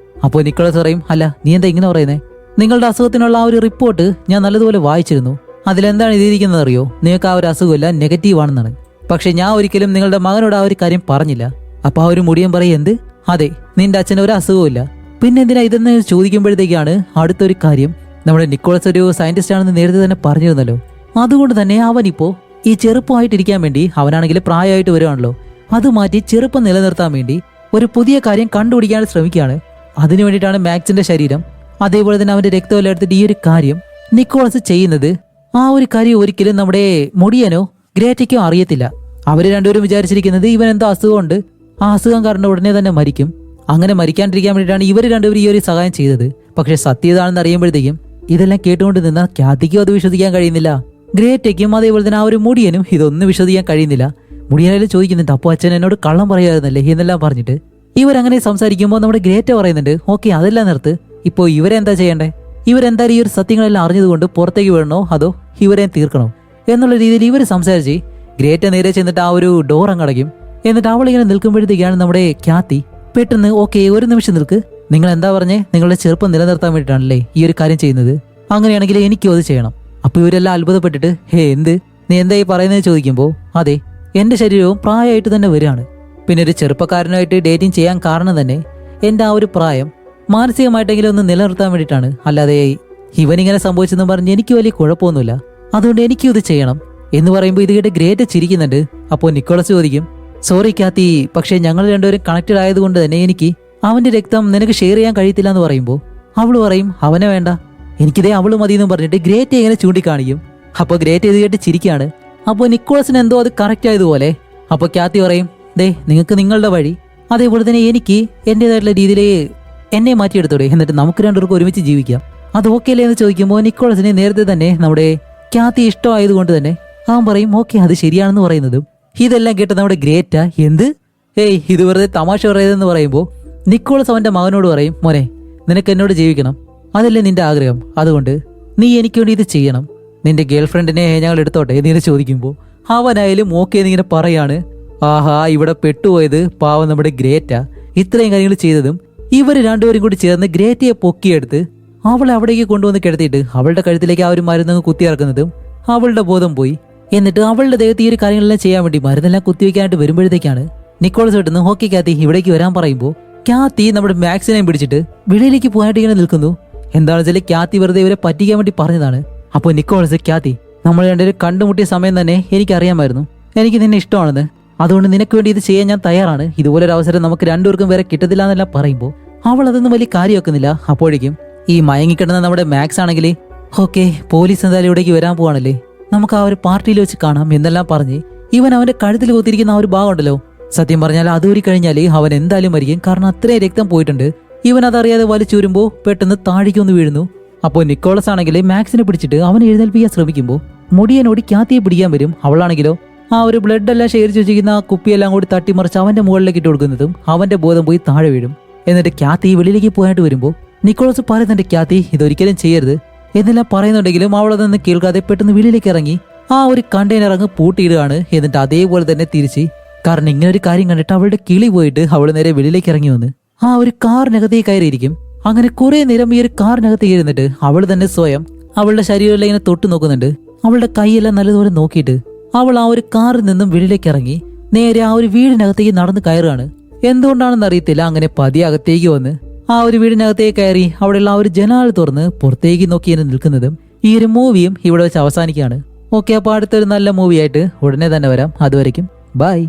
അപ്പോൾ നിക്കോളസ് പറയും, അല്ല നീ എന്താ ഇങ്ങനെ പറയുന്നേ, നിങ്ങളുടെ അസുഖത്തിനുള്ള ആ ഒരു റിപ്പോർട്ട് ഞാൻ നല്ലതുപോലെ വായിച്ചിരുന്നു, അതിലെന്താണ് എഴുതിയിരിക്കുന്നത് അറിയോ, നിങ്ങൾക്ക് ആ ഒരു അസുഖമില്ല, നെഗറ്റീവ് ആണെന്നാണ്, പക്ഷെ ഞാൻ ഒരിക്കലും നിങ്ങളുടെ മകനോട് ആ ഒരു കാര്യം പറഞ്ഞില്ല. അപ്പൊ ആ ഒരു മുടിയൻ പറയും, എന്ത്, അതെ നിന്റെ അച്ഛന് ഒരു അസുഖമില്ല, പിന്നെ എന്തിനാ ഇതെന്ന് ചോദിക്കുമ്പോഴത്തേക്കാണ് അടുത്തൊരു കാര്യം, നമ്മുടെ നിക്കോളസ് ഒരു സയന്റിസ്റ്റ് ആണെന്ന് നേരത്തെ തന്നെ പറഞ്ഞിരുന്നല്ലോ, അതുകൊണ്ട് തന്നെ അവനിപ്പോ ഈ ചെറുപ്പമായിട്ടിരിക്കാൻ വേണ്ടി, അവനാണെങ്കിൽ പ്രായമായിട്ട് വരുവാണല്ലോ, അത് മാറ്റി ചെറുപ്പം നിലനിർത്താൻ വേണ്ടി ഒരു പുതിയ കാര്യം കണ്ടുപിടിക്കാൻ ശ്രമിക്കുകയാണ്. അതിനു വേണ്ടിയിട്ടാണ് മാക്സിന്റെ ശരീരം, അതേപോലെ തന്നെ അവന്റെ രക്തമെല്ലാം എടുത്തിട്ട് ഈ ഒരു കാര്യം നിക്കോളസ് ചെയ്യുന്നത്. ആ ഒരു കാര്യം ഒരിക്കലും നമ്മുടെ മുടിയനോ ഗ്രേറ്റയ്ക്കോ അറിയത്തില്ല. അവര് രണ്ടുപേരും വിചാരിച്ചിരിക്കുന്നത് ഇവൻ എന്തോ അസുഖമുണ്ട്, ആ അസുഖം കാരണം ഉടനെ തന്നെ മരിക്കും, അങ്ങനെ മരിക്കാണ്ടിരിക്കാൻ വേണ്ടിയിട്ടാണ് ഇവർ രണ്ടുപേരും ഈ ഒരു സഹായം ചെയ്തത്. പക്ഷെ സത്യതാണെന്ന് അറിയുമ്പോഴത്തേക്കും ഇതെല്ലാം കേട്ടുകൊണ്ട് നിന്ന ഖ്യാതിക്കും അത് വിശ്വസിക്കാൻ കഴിയുന്നില്ല. ഗ്രേറ്റയ്ക്കും അതേപോലെ തന്നെ ആ ഒരു മുടിയനും ഇതൊന്നും വിശ്വസിക്കാൻ കഴിയുന്നില്ല. മുടിയനായാലും ചോദിക്കുന്നുണ്ട്, അപ്പോൾ അച്ഛൻ എന്നോട് കള്ളം പറയാമായിരുന്നല്ലേ എന്നെല്ലാം പറഞ്ഞിട്ട് ഇവരങ്ങനെ സംസാരിക്കുമ്പോൾ നമ്മുടെ ഗ്രേറ്റ പറയുന്നുണ്ട്, ഓക്കെ അതെല്ലാം നിർത്ത്, ഇപ്പോൾ ഇവരെന്താ ചെയ്യണ്ടേ, ഇവരെന്തായാലും ഈ ഒരു സത്യങ്ങളെല്ലാം അറിഞ്ഞതുകൊണ്ട് പുറത്തേക്ക് വിടണോ അതോ ഇവരെ തീർക്കണോ എന്നുള്ള രീതിയിൽ ഇവർ സംസാരിച്ച് ഗ്രേറ്റ നേരെ ചെന്നിട്ട് ആ ഒരു ഡോർ അങ്ങടയ്ക്കും. എന്നിട്ട് അവളിങ്ങനെ നിൽക്കുമ്പോഴത്തേക്കാണ് നമ്മുടെ ഖ്യാതി പെട്ടെന്ന്, ഓക്കെ ഒരു നിമിഷം നിൽക്ക്, നിങ്ങൾ എന്താ പറഞ്ഞേ, നിങ്ങളുടെ ചെറുപ്പം നിലനിർത്താൻ വേണ്ടിയിട്ടാണല്ലേ ഈ ഒരു കാര്യം ചെയ്യുന്നത്, അങ്ങനെയാണെങ്കിൽ എനിക്കും അത് ചെയ്യണം. അപ്പൊ ഇവരെല്ലാം അത്ഭുതപ്പെട്ടിട്ട്, എന്ത്, നീ എന്തായി പറയുന്നത് ചോദിക്കുമ്പോൾ, അതെ എന്റെ ശരീരവും പ്രായമായിട്ട് തന്നെ വരികയാണ്, പിന്നെ ഒരു ചെറുപ്പക്കാരനായിട്ട് ഡേറ്റിംഗ് ചെയ്യാൻ കാരണം തന്നെ എന്റെ ആ ഒരു പ്രായം മാനസികമായിട്ടെങ്കിലും ഒന്ന് നിലനിർത്താൻ വേണ്ടിയിട്ടാണ്, അല്ലാതെ ഇവനിങ്ങനെ സംഭവിച്ചെന്ന് പറഞ്ഞ് എനിക്ക് വലിയ കുഴപ്പമൊന്നുമില്ല, അതുകൊണ്ട് എനിക്കും ഇത് ചെയ്യണം എന്ന് പറയുമ്പോൾ ഇത് കേട്ട് ഗ്രേറ്റ് ചിരിക്കുന്നുണ്ട്. അപ്പോൾ നിക്കോളസ് ചോദിക്കും, സോറി ഖ്യാതി, പക്ഷേ ഞങ്ങൾ രണ്ടുപേരും കണക്റ്റഡ് ആയതുകൊണ്ട് തന്നെ എനിക്ക് അവന്റെ രക്തം നിനക്ക് ഷെയർ ചെയ്യാൻ കഴിയത്തില്ല എന്ന് പറയുമ്പോൾ അവള് പറയും, അവനെ വേണ്ട, എനിക്കിതേ അവള് മതി എന്ന് പറഞ്ഞിട്ട് ഗ്രേറ്റ് ഇങ്ങനെ ചൂണ്ടിക്കാണിക്കും. അപ്പോൾ ഗ്രേറ്റ് ഇത് കേട്ട് ചിരിക്കാണ്. അപ്പോൾ നിക്കോളസിന് എന്തോ അത് കറക്റ്റ് ആയതുപോലെ അപ്പോൾ ഖ്യാതി പറയും, ദേ നിങ്ങൾക്ക് നിങ്ങളുടെ വഴി, അതേപോലെ തന്നെ എനിക്ക് എന്റേതായിട്ടുള്ള രീതിയിൽ എന്നെ മാറ്റിയെടുത്തോടെ, എന്നിട്ട് നമുക്ക് രണ്ടുപേർക്കും ഒരുമിച്ച് ജീവിക്കാം, അത് ഓക്കെ അല്ലേ എന്ന് ചോദിക്കുമ്പോൾ നിക്കോളസിന് നേരത്തെ തന്നെ നമ്മുടെ ഖ്യാതി ഇഷ്ടമായതുകൊണ്ട് തന്നെ അവൻ പറയും, ഓക്കെ അത് ശരിയാണെന്ന് പറയുന്നതും. ഇതെല്ലാം കേട്ട് നമ്മുടെ ഗ്രേറ്റ, എന്ത്, ഇത് വെറുതെ തമാശ പറയുന്നതെന്ന് പറയുമ്പോൾ നിക്കോളസ് അവന്റെ മകനോട് പറയും, മോനെ നിനക്ക് എന്നോട് ജീവിക്കണം, അതല്ലേ നിന്റെ ആഗ്രഹം, അതുകൊണ്ട് നീ എനിക്ക് വേണ്ടി ഇത് ചെയ്യണം, നിന്റെ ഗേൾ ഫ്രണ്ടിനെ ഞങ്ങൾ എടുത്തോട്ടെ എന്ന് ചോദിക്കുമ്പോൾ അവനായാലും ഓക്കെ എന്നിങ്ങനെ പറയാണ്. ആഹാ, ഇവിടെ പെട്ടുപോയത് പാവം നമ്മുടെ ഗ്രേറ്റ. ഇത്രയും കാര്യങ്ങൾ ചെയ്തതും ഇവർ രണ്ടുപേരും കൂടി ചേർന്ന് ഗ്രേറ്റയെ പൊക്കിയെടുത്ത് അവളെ അവിടേക്ക് കൊണ്ടുവന്ന് കിടത്തിയിട്ട് അവളുടെ കഴുത്തിലേക്ക് ആ ഒരു മരുന്നങ്ങ് കുത്തിയിറക്കുന്നതും അവളുടെ ബോധം പോയി. എന്നിട്ട് അവളുടെ ദേഹത്ത് ഈ ഒരു കാര്യങ്ങളെല്ലാം ചെയ്യാൻ വേണ്ടി മരുന്നെല്ലാം കുത്തിവെക്കാനായിട്ട് വരുമ്പോഴത്തേക്കാണ് നിക്കോളസ് പെട്ടെന്ന്, ഓക്കെ ഖ്യാതി ഇവിടേക്ക് വരാൻ പറയുമ്പോൾ ഖ്യാതി നമ്മുടെ മാക്സിനെയും പിടിച്ചിട്ട് വെളിയിലേക്ക് പോകാനായിട്ട് ഇങ്ങനെ നിൽക്കുന്നു. എന്താണെന്ന് വെച്ചാൽ ഖ്യാതി വെറുതെ ഇവരെ പറ്റിക്കാൻ വേണ്ടി പറഞ്ഞതാണ്. അപ്പോൾ നിക്കോളസ്, ഖ്യാതി നമ്മൾ രണ്ടുപേരും കണ്ടുമുട്ടിയ സമയം തന്നെ എനിക്കറിയാമായിരുന്നു എനിക്ക് നിന്നെ ഇഷ്ടമാണെന്ന്, അതുകൊണ്ട് നിനക്ക് വേണ്ടി ഇത് ചെയ്യാൻ ഞാൻ തയ്യാറാണ്, ഇതുപോലൊരു അവസരം നമുക്ക് രണ്ടുപേർക്കും വേറെ കിട്ടത്തില്ല എന്നെല്ലാം പറയുമ്പോൾ അവൾ അതൊന്നും വലിയ കാര്യം വെക്കുന്നില്ല. അപ്പോഴേക്കും ഈ മയങ്ങിക്കിടന്ന നമ്മുടെ മാക്സ് ആണെങ്കിൽ, ഓക്കെ പോലീസ് എന്തായാലും ഇവിടേക്ക് വരാൻ പോവാണല്ലേ, നമുക്ക് ആ ഒരു പാർട്ടിയിൽ വെച്ച് കാണാം എന്നെല്ലാം പറഞ്ഞ് ഇവൻ അവന്റെ കഴുത്തിൽ കുത്തിയിരിക്കുന്ന ആ ഒരു ഭാഗം ഉണ്ടല്ലോ, സത്യം പറഞ്ഞാൽ അതൂരി കഴിഞ്ഞാൽ അവൻ എന്തായാലും മരിക്കും, കാരണം അത്രയും രക്തം പോയിട്ടുണ്ട്. ഇവൻ അതറിയാതെ വലിച്ചൂരുമ്പോ പെട്ടെന്ന് താഴേക്കൊന്ന് വീഴുന്നു. അപ്പോൾ നിക്കോളസ് ആണെങ്കിൽ മാക്സിനെ പിടിച്ചിട്ട് അവനെ എഴുന്നേൽപ്പിക്കാൻ ശ്രമിക്കുമ്പോൾ മുടിയനോടി ഖ്യാതിയെ പിടിക്കാൻ വരും. അവളാണെങ്കിലോ ആ ഒരു ബ്ലഡ് എല്ലാം ശേഖരിച്ച് വെച്ചിരിക്കുന്ന ആ കുപ്പിയെല്ലാം കൂടി തട്ടിമറിച്ച് അവന്റെ മുകളിലേക്ക് ഇട്ട് കൊടുക്കുന്നതും അവന്റെ ബോധം പോയി താഴെ വീഴും. എന്നിട്ട് ഖ്യാതി വെളിയിലേക്ക് പോയിട്ട് വരുമ്പോൾ നിക്കോളസ് പറയുന്നുണ്ട്, ഖ്യാതി ഇതൊരിക്കലും ചെയ്യരുത് എന്നെല്ലാം പറയുന്നുണ്ടെങ്കിലും അവളതൊന്നും കേൾക്കാതെ പെട്ടെന്ന് വെളിയിലേക്ക് ഇറങ്ങി ആ ഒരു കണ്ടെയ്നർ അങ്ങ് പൂട്ടിയിടുകയാണ്. എന്നിട്ട് അതേപോലെ തന്നെ തിരിച്ച്, കാരണം ഇങ്ങനെ ഒരു കാര്യം കണ്ടിട്ട് അവളുടെ കിളി പോയിട്ട് അവൾ നേരെ വെളിയിലേക്ക് ഇറങ്ങി വന്ന് ആ ഒരു കാറിനകത്തേക്ക് കയറിയിരിക്കും. അങ്ങനെ കുറെ നേരം ഈ ഒരു കാറിനകത്തേക്ക് ഇരുന്നിട്ട് അവൾ തന്നെ സ്വയം അവളുടെ ശരീരമെല്ലാം ഇങ്ങനെ തൊട്ട് നോക്കുന്നുണ്ട്. അവളുടെ കൈയെല്ലാം നല്ലതുപോലെ നോക്കിയിട്ട് അവൾ ആ ഒരു കാറിൽ നിന്നും വെളിയിലേക്ക് ഇറങ്ങി നേരെ ആ ഒരു വീടിനകത്തേക്ക് നടന്ന് കയറുകയാണ്. എന്തുകൊണ്ടാണെന്ന് അറിയത്തില്ല, അങ്ങനെ പതിയെ അകത്തേക്ക് വന്ന് ആ ഒരു വീടിനകത്തേക്ക് കയറി അവിടെയുള്ള ആ ഒരു ജനാല തുറന്ന് പുറത്തേക്ക് നോക്കി നിൽക്കുന്നതും ഈ ഒരു മൂവിയും ഇവിടെ വെച്ച് അവസാനിക്കുകയാണ്. ഓക്കെ, അപ്പോൾ അടുത്തൊരു നല്ല മൂവിയായിട്ട് ഉടനെ തന്നെ വരാം. അതുവരയ്ക്കും ബൈ.